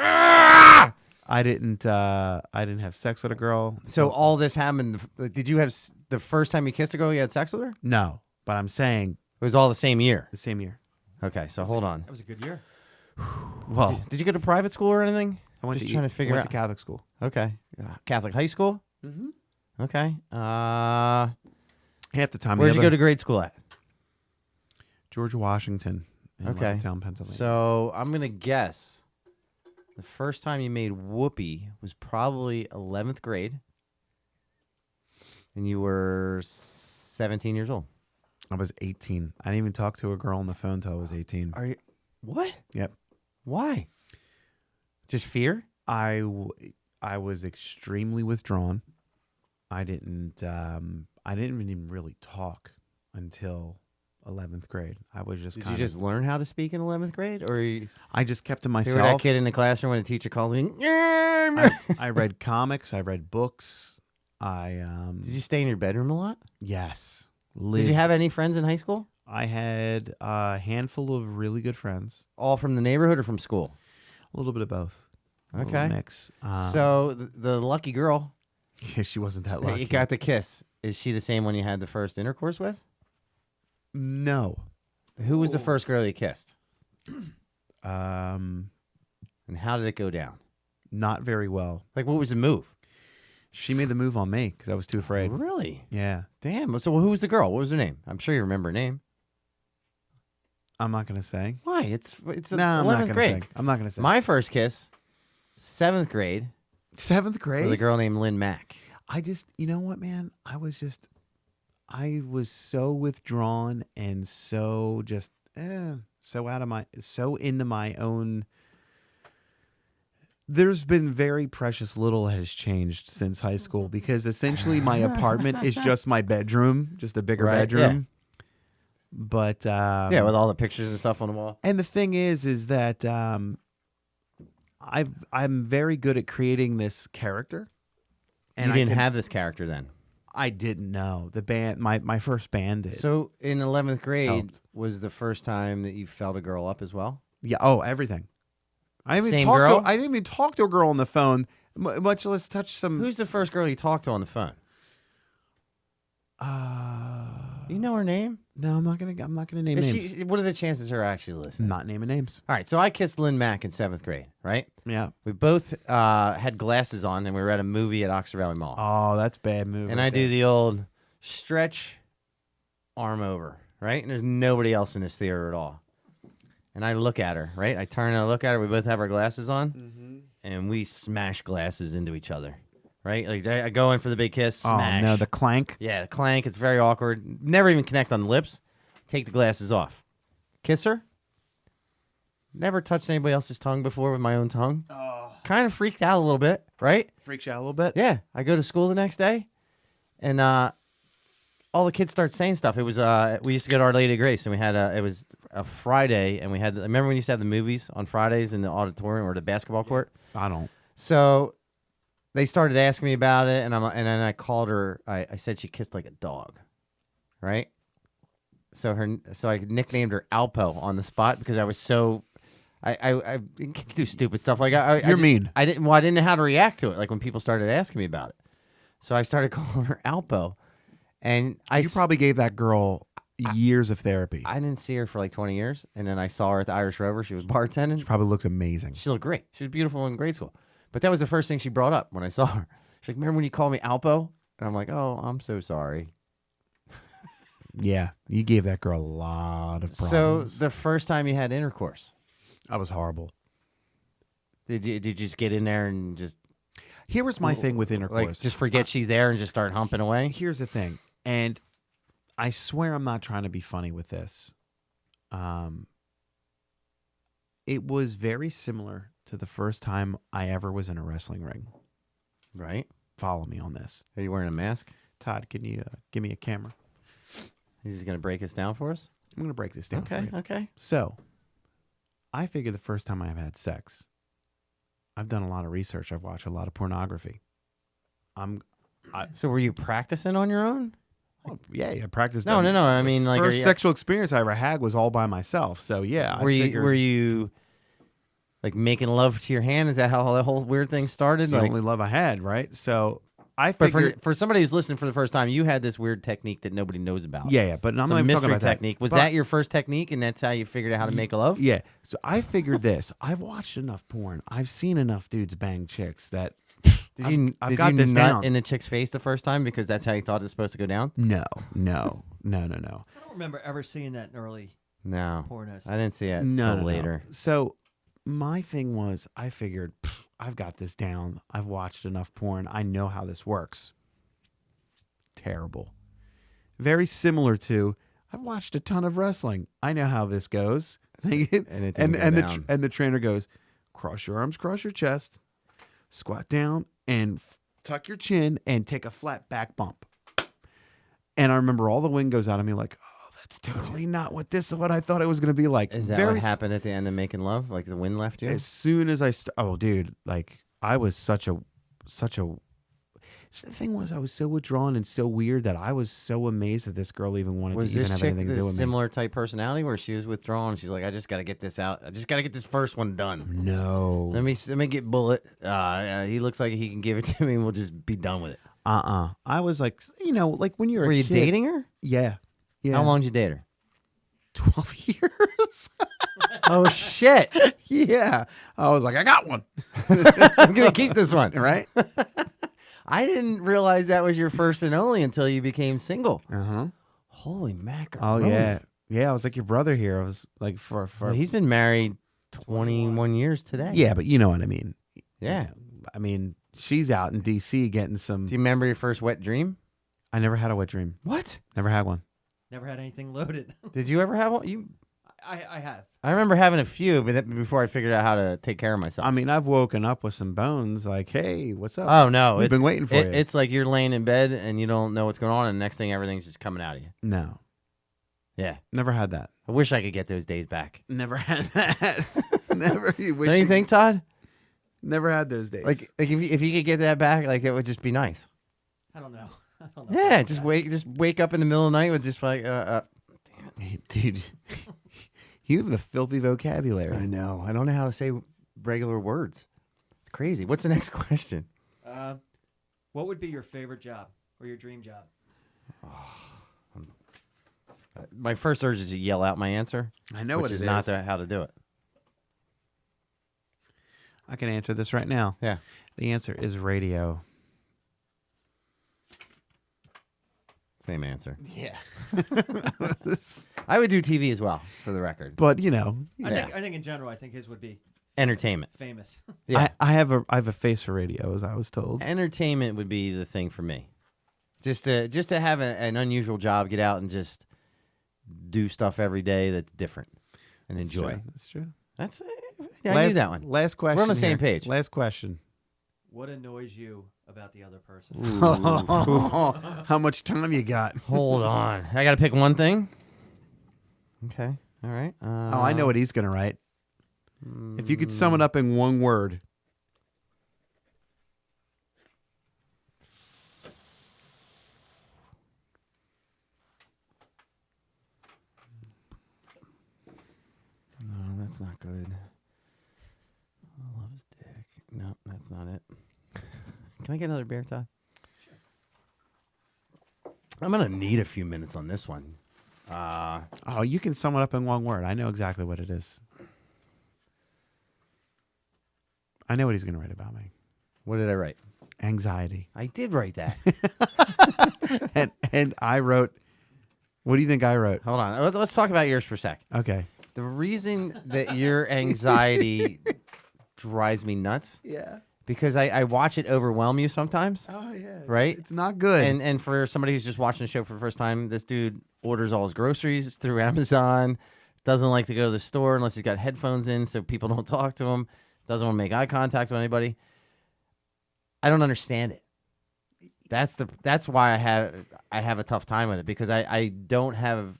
didn't have sex with a girl. So all this happened. Did you have the first time you kissed a girl? You had sex with her? It No, but I'm saying was all the same year. the same year. Okay, so hold on. That was a good year. Well, Did you go to private school or anything? I went Just to trying to figure went out. to Catholic school. Okay, Catholic high school. Mm-hmm. Okay. Half the time. Where'd you go to grade school at? George Washington in Okay. Town, Pennsylvania. So I'm gonna guess the first time you made whoopee was probably 11th grade, and you were 17 years old. I was 18. I didn't even talk to a girl on the phone until I was 18. Are you? What? Yep. Why? Just fear? I was extremely withdrawn. I didn't even really talk until 11th grade. I was just Did you just learn how to speak in 11th grade, or I just kept to you were that myself. kid in the classroom when the teacher calls me? I read comics. I read books. Did you stay in your bedroom a lot? Yes. Did you have any friends in high school? I had a handful of really good friends. All from the neighborhood or from school? A little bit of both. A little Okay. mix. So the lucky girl Yeah, she wasn't that that lucky. you got the kiss, is she the same one you had the first intercourse with? No. Who was the first girl you kissed? Um, And how did it go down? not very well. Like, what was the move? She made the move on me because I was too afraid. Really? Yeah. Damn. So who was the girl? What was her name? I'm sure you remember her name. I'm not gonna say. Why? It's No, 11th I'm not gonna grade. say. I'm not gonna say. My first kiss, 7th grade, 7th with a grade. girl named Lynn Mack. I just, you know what, man? I was so withdrawn and so just, so into my own. There's been very precious little has changed since high school because essentially my apartment is just my bedroom, just a bigger Right, bedroom. But Yeah, with all the pictures and stuff on the wall. and the thing is that I'm very good at creating this character. And you didn't have this character then. I didn't know the band. My first band did. So in 11th grade Helped. was the first time that you felt a girl up as well? Yeah. Oh, everything. I didn't even Same talk girl? to. I didn't even talk to a girl on the phone. Much less touch some. Who's the first girl you talked to on the phone? You know her name? No, I'm not gonna name names. What are the chances of her actually listening? Not naming names. All right, so I kissed Lynn Mack in 7th grade, right? Yeah. We both had glasses on, and we were at a movie at Oxford Valley Mall. Oh, that's a bad move. and right I do there. the old stretch, arm over, right? And there's nobody else in this theater at all. And I look at her, right? I turn and I look at her. We both have our glasses on, and we smash glasses into each other, right? Like I go in for the big kiss, smash. Oh no, the clank. Yeah, the clank. It's very awkward. Never even connect on the lips. Take the glasses off. Kiss her. Never touched anybody else's tongue before with my own tongue. Oh. Kind of freaked out a little bit, right? Freaks you out a little bit. Yeah. I go to school the next day, and all the kids start saying stuff. It was we used to go to Our Lady of Grace, and we had it was a Friday, and we had. Remember when you used to have the movies on Fridays in the auditorium or the basketball court? I don't. So they started asking me about it, and then I called her. I said she kissed like a dog, right? So I nicknamed her Alpo on the spot because I was so. I kids do stupid stuff like You're mean. I didn't know how to react to it. Like when people started asking me about it, so I started calling her Alpo, and You probably gave that girl years of therapy. I didn't see her for like 20 years, and then I saw her at the Irish Rover. She was bartending. She probably looks amazing. She looked great. She was beautiful in grade school. But that was the first thing she brought up when I saw her. She's like, "Remember when you called me Alpo?" And I'm like, "Oh, I'm so sorry." Yeah, you gave that girl a lot of So problems. the first time you had intercourse, I was horrible. did you just get in there and just Here was my thing with like intercourse. just forget she's there and just start humping away? Here's the thing, and I swear I'm not trying to be funny with this. It was very similar to the first time I ever was in a wrestling ring. Right? Follow me on this. Are you wearing a mask? Todd, can you give me a camera? He's gonna break us down for us. I'm going to break this down for Okay. you. Okay. So, I figured the first time I've had sex, I've done a lot of research. I've watched a lot of pornography. So were you practicing on your own? Yeah, I practiced. No. I mean, like, first sexual experience I ever had was all by myself. So yeah, were you like making love to your hand? Is that how the whole weird thing started? It's the Like, only love I had, right? So I but figured, for somebody who's listening for the first time, you had this weird technique that nobody knows about. yeah, but I'm It's not a even talking mystery about technique. that. Was But- that your first technique, and that's how you figured out how to make a love? Yeah. So I figured this. I've watched enough porn. I've seen enough dudes bang chicks that I've got this nut down. in the chick's face the first time because that's how you thought it's supposed to go down? No. I don't remember ever seeing that in early No, pornos. I didn't see it No, until no, later. no. So my thing was, I figured I've got this down. I've watched enough porn. I know how this works. Terrible. Very similar to I've watched a ton of wrestling. I know how this goes. And it didn't go down. The trainer goes, cross your arms, cross your chest, squat down, and tuck your chin, and take a flat back bump. And I remember all the wind goes out of me, like, oh, that's totally not what I thought it was going to be like. Is that what happened at the end of Making Love? Like the wind left you? As soon as oh, dude, like I was such a. The thing was, I was so withdrawn and so weird that I was so amazed that this girl even wanted Was to even this have chick anything to do this with me. similar type personality where she was withdrawn? She's like, I just got to get this out. I just got to get this first one done. No. Let me get Bullet. He looks like he can give it to me, and we'll just be done with it. I was like, like when you're Were a you kid. dating her? Yeah. How long did you date her? 12 years. Oh shit! Yeah. I was like, I got one. I'm gonna keep this one. Right? I didn't realize that was your first and only until you became single. Uh-huh. Holy macaroni! Oh, yeah. Yeah, I was like your brother here. I was like for Well, he's been married 21 years today. Yeah, but you know what I mean. Yeah. I mean, she's out in D.C. getting some. Do you remember your first wet dream? I never had a wet dream. What? Never had one. Never had anything loaded. Did you ever have one? I have. I remember having a few, but before I figured out how to take care of myself. I mean, I've woken up with some bones. Like, hey, what's up? Oh no, We've been waiting for you. It's like you're laying in bed and you don't know what's going on, and the next thing everything's just coming out of you. No, Yeah, never had that. I wish I could get those days back. Never had that. Never. You wish Don't you think, Todd? Never had those days. Like if you could get that back, like it would just be nice. I don't know. Yeah, just wake up in the middle of the night with just like dude, you have a filthy vocabulary. I know. I don't know how to say regular words. It's crazy. What's the next question? What would be your favorite job or your dream job? my first urge is to yell out my answer. I know which what it is is. not how to do it. I can answer this right now. Yeah. The answer is radio. Same answer. Yeah. I would do TV as well, for the record. But you know, Yeah. I think in general, I think his would be Entertainment. famous. Yeah. I have a face for radio, as I was told. Entertainment would be the thing for me. Just to have an unusual job, get out and just do stuff every day that's different and enjoy. That's true. That's I knew that one. Last question. We're on the same here. page. Last question. What annoys you about the other person? How much time you got? Hold on. I got to pick one thing. Okay. All right. Oh, I know what he's gonna write. If you could sum it up in one word. No, that's not good. I love his dick. No, that's not it. Can I get another beer, Todd? Sure. I'm gonna need a few minutes on this one. Oh, you can sum it up in one word. I know exactly what it is. I know what he's gonna write about me. What did I write? Anxiety. I did write that. And I wrote. What do you think I wrote? Hold on. Let's talk about yours for a sec. Okay. The reason that your anxiety drives me nuts, because I watch it overwhelm you sometimes. Oh yeah. Right? It's not good. And for somebody who's just watching the show for the first time, this dude orders all his groceries through Amazon, doesn't like to go to the store unless he's got headphones in so people don't talk to him, doesn't want to make eye contact with anybody. I don't understand it. That's why I have a tough time with it, because I don't have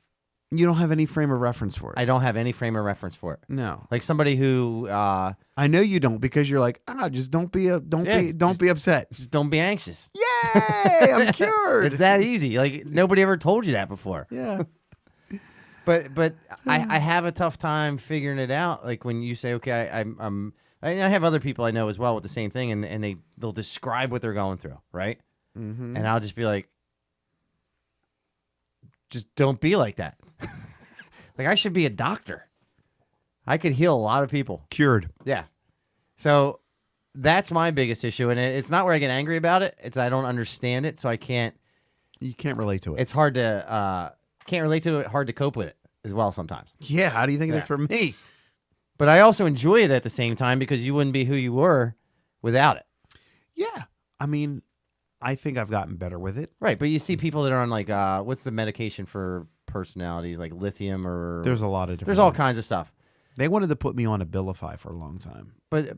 you don't have any frame of reference for it. I don't have any frame of reference for it. No. Like somebody who I know you don't, because you're like, just don't be upset. just don't be anxious. Yay! I'm cured. It's that easy. Like nobody ever told you that before. Yeah. But I have a tough time figuring it out. Like when you say, okay, I have other people I know as well with the same thing, and they'll describe what they're going through, right? Mm-hmm. And I'll just be like, just don't be like that. Like I should be a doctor. I could heal a lot of people. Cured. Yeah. So that's my biggest issue, and it's not where I get angry about it. It's I don't understand it, so I can't. You can't relate to it. It's hard to can't relate to it. Hard to cope with it as well sometimes. Yeah. How do you think it is for me? But I also enjoy it at the same time, because you wouldn't be who you were without it. Yeah. I mean, I think I've gotten better with it. Right. But you see people that are on like what's the medication for personalities, like lithium or There's a lot of different. there's all ones. kinds of stuff. They wanted to put me on Abilify for a long time. But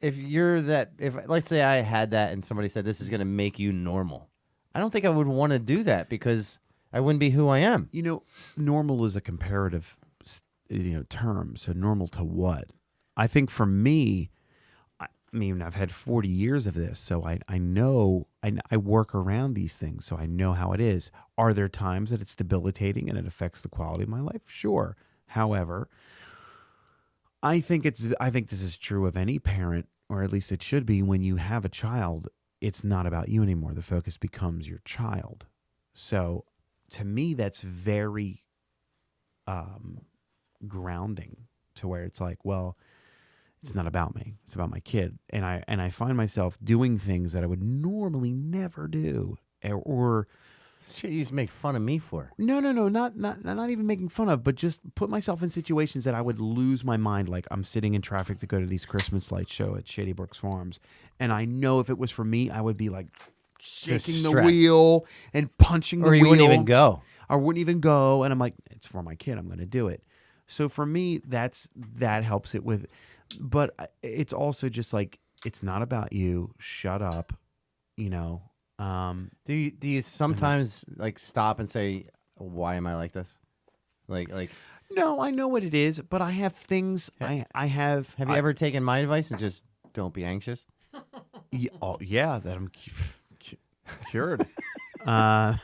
if you're that, if let's say I had that and somebody said this is going to make you normal, I don't think I would want to do that, because I wouldn't be who I am. You know, normal is a comparative, term. So normal to what? I think for me, I mean, I've had 40 years of this, so I know, I work around these things, so I know how it is. Are there times that it's debilitating and it affects the quality of my life? Sure. However, I think this is true of any parent, or at least it should be. When you have a child, it's not about you anymore. The focus becomes your child. So to me, that's very grounding, to where it's like, well, it's not about me. It's about my kid. And I find myself doing things that I would normally never do, or Shit, you used to make fun of me for. no, not even making fun of, but just put myself in situations that I would lose my mind. Like I'm sitting in traffic to go to these Christmas light show at Shady Brooks Farms, and I know if it was for me, I would be like shaking the stressed. wheel and punching the Or wheel. you wouldn't even go. I wouldn't even go, and I'm like, it's for my kid. I'm going to do it. So for me, that helps it with. But it's also just like, it's not about you. Shut up. Do you sometimes like stop and say, why am I like this? Like No, I know what it is, but I have things. I have. have you ever taken my advice and just don't be anxious? Yeah, that I'm cured. I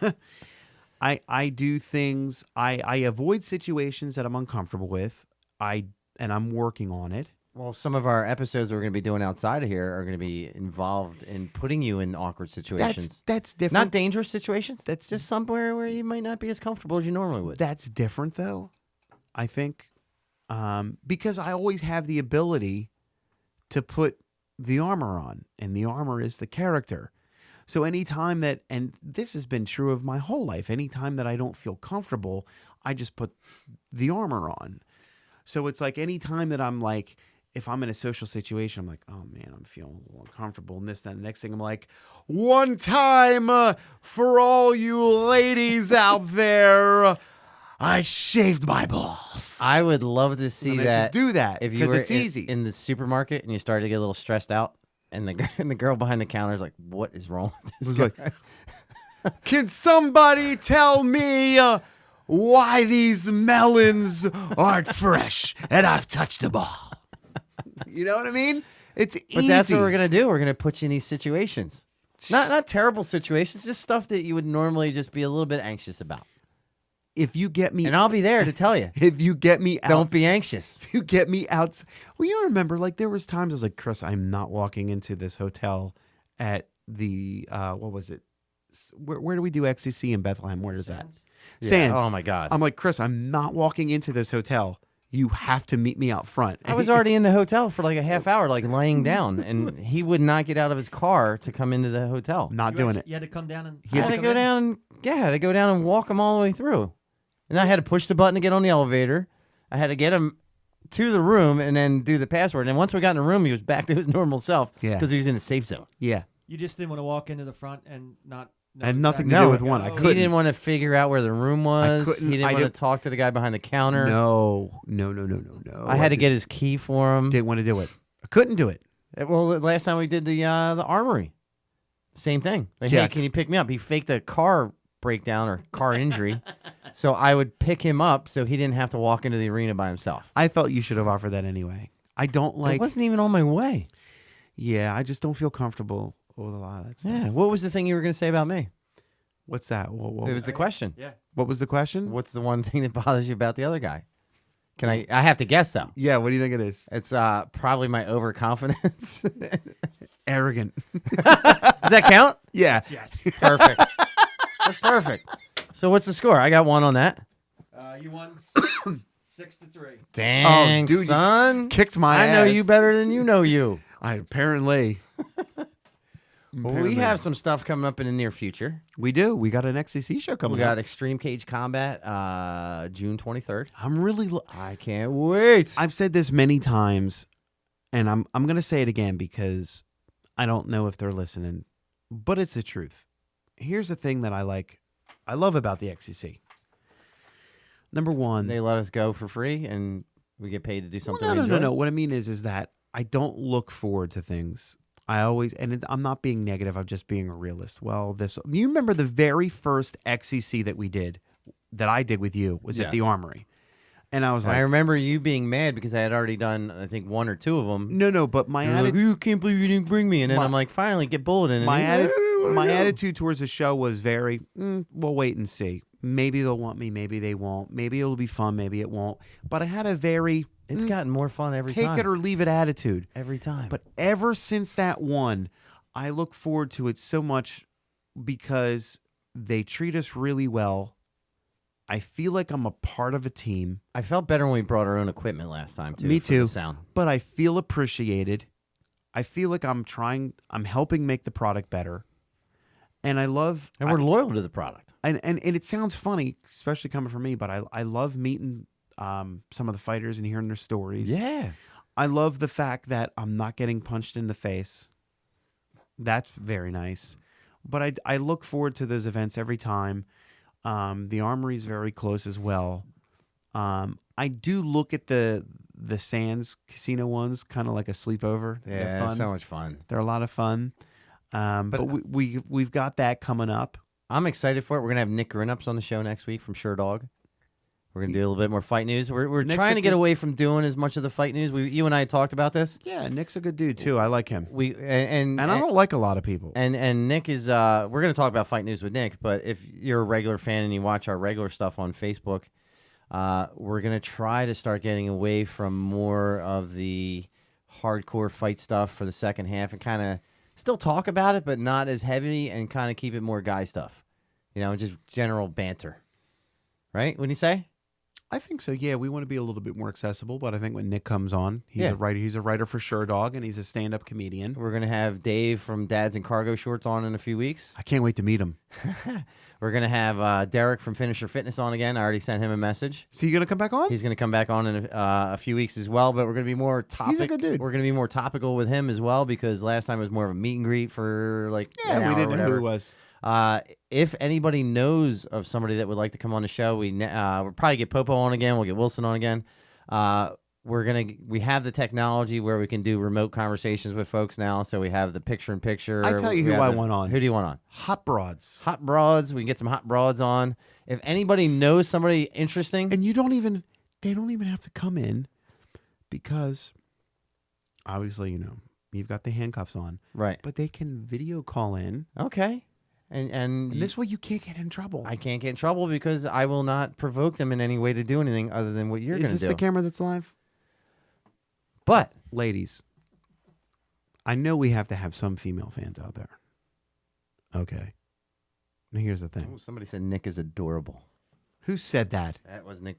do things. I avoid situations that I'm uncomfortable with. And I'm working on it. Well, some of our episodes we're going to be doing outside of here are going to be involved in putting you in awkward situations. That's different. Not dangerous situations. That's just somewhere where you might not be as comfortable as you normally would. That's different, though, I think, because I always have the ability to put the armor on, and the armor is the character. So anytime that, and this has been true of my whole life, anytime that I don't feel comfortable, I just put the armor on. So it's like anytime that I'm like, if I'm in a social situation, I'm like, oh man, I'm feeling a little uncomfortable. And this, then the next thing I'm like, one time for all you ladies out there, I shaved my balls. I would love to see And I that. just do that if you because were it's easy. in the supermarket and you started to get a little stressed out, and the girl behind the counter is like, "What is wrong with this It was guy?" Can somebody tell me why these melons aren't fresh and I've touched a ball? You know what I mean? It's But easy. that's what we're gonna do. We're gonna put you in these situations. Not terrible situations, just stuff that you would normally just be a little bit anxious about. If you get me, And I'll be there to tell you. if you get me out, Don't be anxious. If you get me out, well, you remember, like there was times I was like, Chris, I'm not walking into this hotel at the what was it? Where do we do XCC in Bethlehem? Where is that? Sands. Oh my God. I'm like, Chris, I'm not walking into this hotel. You have to meet me out front. I was already in the hotel for like a half hour, like laying down, and he would not get out of his car to come into the hotel. Not doing it. You had to come down and. I had to go down. Yeah, I had to go down and walk him all the way through, and I had to push the button to get on the elevator. I had to get him to the room and then do the password. And once we got in the room, he was back to his normal self. Yeah. because he was in a safe zone. Yeah. You just didn't want to walk into the front and not. I had nothing to No, do with one. I Oh, couldn't. He didn't want to figure out where the room was. He couldn't- didn't I want to did- talk to the guy behind the counter. No. I had to get his key for him. Didn't want to do it. I couldn't do it. Well, the last time we did the armory, same thing. Like, Yeah. hey, can you pick me up? He faked a car breakdown or car injury, so I would pick him up so he didn't have to walk into the arena by himself. I felt you should have offered that anyway. I don't It like. wasn't even on my way. Yeah, I just don't feel comfortable with a lot of that stuff. Yeah. What was the thing you were going to say about me? What's that? It was the question. Yeah. What was the question? What's the one thing that bothers you about the other guy? Can I have to guess though. Yeah, what do you think it is? It's probably my overconfidence. Arrogant. Does that count? Yeah. Yes. Perfect. That's perfect. So what's the score? I got one on that. You won 6-3. Dang, dude, you son. Kicked my I know ass. you better than you know you. I apparently. Well, we have some stuff coming up in the near future. We do. We got an XCC show coming We got up. Extreme Cage Combat, June 23rd. I'm really. I can't wait. I've said this many times, and I'm going to say it again because I don't know if they're listening, but it's the truth. Here's the thing that I love about the XCC. Number one, They let us go for free, and we get paid to do something no, we enjoy. no. What I mean is that I don't look forward to things. I always, I'm not being negative. I'm just being a realist. Well, you remember the very first XCC that I did with you was at the Yes. Armory, and I was And like, I remember you being mad because I had already done, I think, one or two of them. no, but my You're like, attitude. you can't believe you didn't bring me. And then My- I'm like, finally, get bulleted. My, my attitude towards the show was very, we'll wait and see. Maybe they'll want me, maybe they won't. Maybe it'll be fun, maybe it won't. But I had a very It's gotten more fun every take time. it or leave it attitude. Every time. But ever since that one, I look forward to it so much because they treat us really well. I feel like I'm a part of a team, I felt better when we brought our own equipment last time, too. Me for too. The sound. but I feel appreciated. I feel like I'm helping make the product better. And I love And we're loyal to the product. and it sounds funny, especially coming from me, but I love meeting some of the fighters and hearing their stories. Yeah. I love the fact that I'm not getting punched in the face. That's very nice. But I look forward to those events every time. The Armory is very close as well. I do look at the Sands Casino ones kind of like a sleepover. They're Yeah, fun. it's so much fun. They're a lot of fun. But we've got that coming up. I'm excited for it. We're going to have Nick Grinups on the show next week from Sure Dog. We're going to do a little bit more fight news. We're Nick's trying a to get good- away from doing as much of the fight news. You and I talked about this. Yeah, Nick's a good dude too. I like him. And I don't like a lot of people. And Nick is we're going to talk about fight news with Nick, but if you're a regular fan and you watch our regular stuff on Facebook, we're going to try to start getting away from more of the hardcore fight stuff for the second half and kind of still talk about it, but not as heavy and kind of keep it more guy stuff. Just general banter. Right? Wouldn't you say? I think so. Yeah, we want to be a little bit more accessible, but I think when Nick comes on, he's Yeah. a writer. He's a writer for Sure Dog, and he's a stand-up comedian. We're going to have Dave from Dads and Cargo Shorts on in a few weeks. I can't wait to meet him. We're going to have Derek from Finisher Fitness on again. I already sent him a message. So you gonna come back on? He's going to come back on in a few weeks as well, but we're going to be more topic. He's a good dude. We're going to be more topical with him as well because last time it was more of a meet and greet for an we hour didn't or know who whatever. it was. If anybody knows of somebody that would like to come on the show, we'll probably get Popo on again. We'll get Wilson on again. We have the technology where we can do remote conversations with folks now. So we have the picture-in-picture. I tell you who I want on. Who do you want on? Hot broads. Hot broads. We can get some hot broads on. If anybody knows somebody interesting, And they don't even have to come in because obviously, you've got the handcuffs on, right? but they can video call in. Okay. And And this way you can't get in trouble. I can't get in trouble because I will not provoke them in any way to do anything other than what you're going Is to this do. the camera that's live? But Ladies, I know we have to have some female fans out there. Okay. Now here's the thing. somebody said Nick is adorable. Who said that? That was Nick.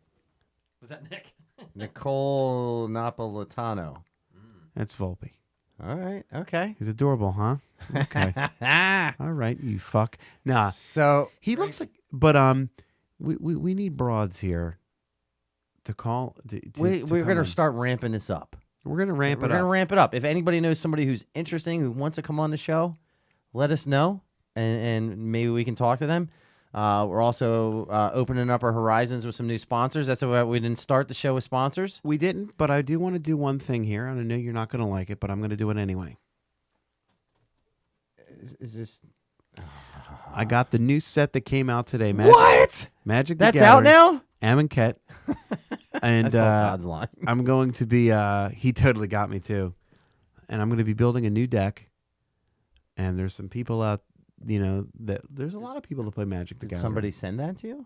Was that Nick? Nicole Napolitano. That's Volpe. All right. Okay. He's adorable, huh? Okay. All right, you fuck. Nah, So he looks like. But we need broads here to call. we're come going to on. start ramping this up. We're gonna ramp We're it going to up. ramp it up. If anybody knows somebody who's interesting, who wants to come on the show, let us know, and maybe we can talk to them. We're also opening up our horizons with some new sponsors. That's why we didn't start the show with sponsors. We didn't, but I do want to do one thing here, and I know you're not gonna like it, but I'm gonna do it anyway. Is this I got the new set that came out today. what? Magic the That's out Gathering, now. Amonkhet, and I saw Todd's line. I'm going to be. He totally got me too, and I'm going to be building a new deck. And there's some people out, that there's a lot of people that play Magic the Did Gathering. somebody send that to you?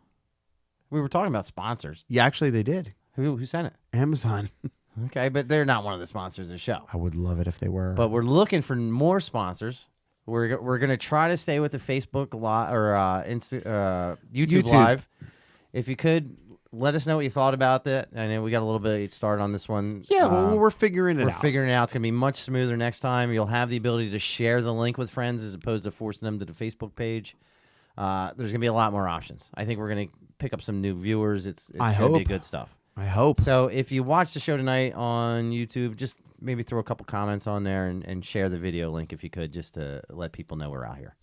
We were talking about sponsors. Yeah, actually, they did. Who sent it? Amazon. Okay, but they're not one of the sponsors of the show. I would love it if they were. But we're looking for more sponsors. We're going to try to stay with the Facebook Live or YouTube Live. If you could, let us know what you thought about that. I know we got a little bit of start on this one. yeah, well, we're figuring it We're out. figuring it out. It's going to be much smoother next time. You'll have the ability to share the link with friends as opposed to forcing them to the Facebook page. There's going to be a lot more options. I think we're going to pick up some new viewers. It's I going to be hope. good stuff. I hope. So if you watch the show tonight on YouTube, just maybe throw a couple comments on there and share the video link if you could, just to let people know we're out here.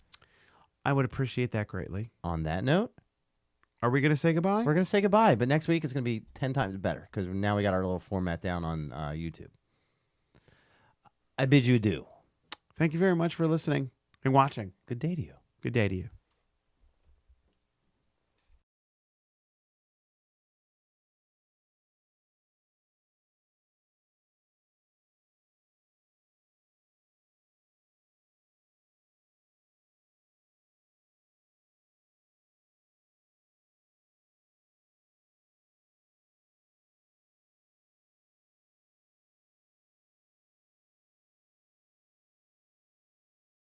I would appreciate that greatly. On that note, Are we going to say goodbye? we're going to say goodbye, but next week it's going to be 10 times better because now we got our little format down on YouTube. I bid you adieu. Thank you very much for listening and watching. Good day to you. Good day to you.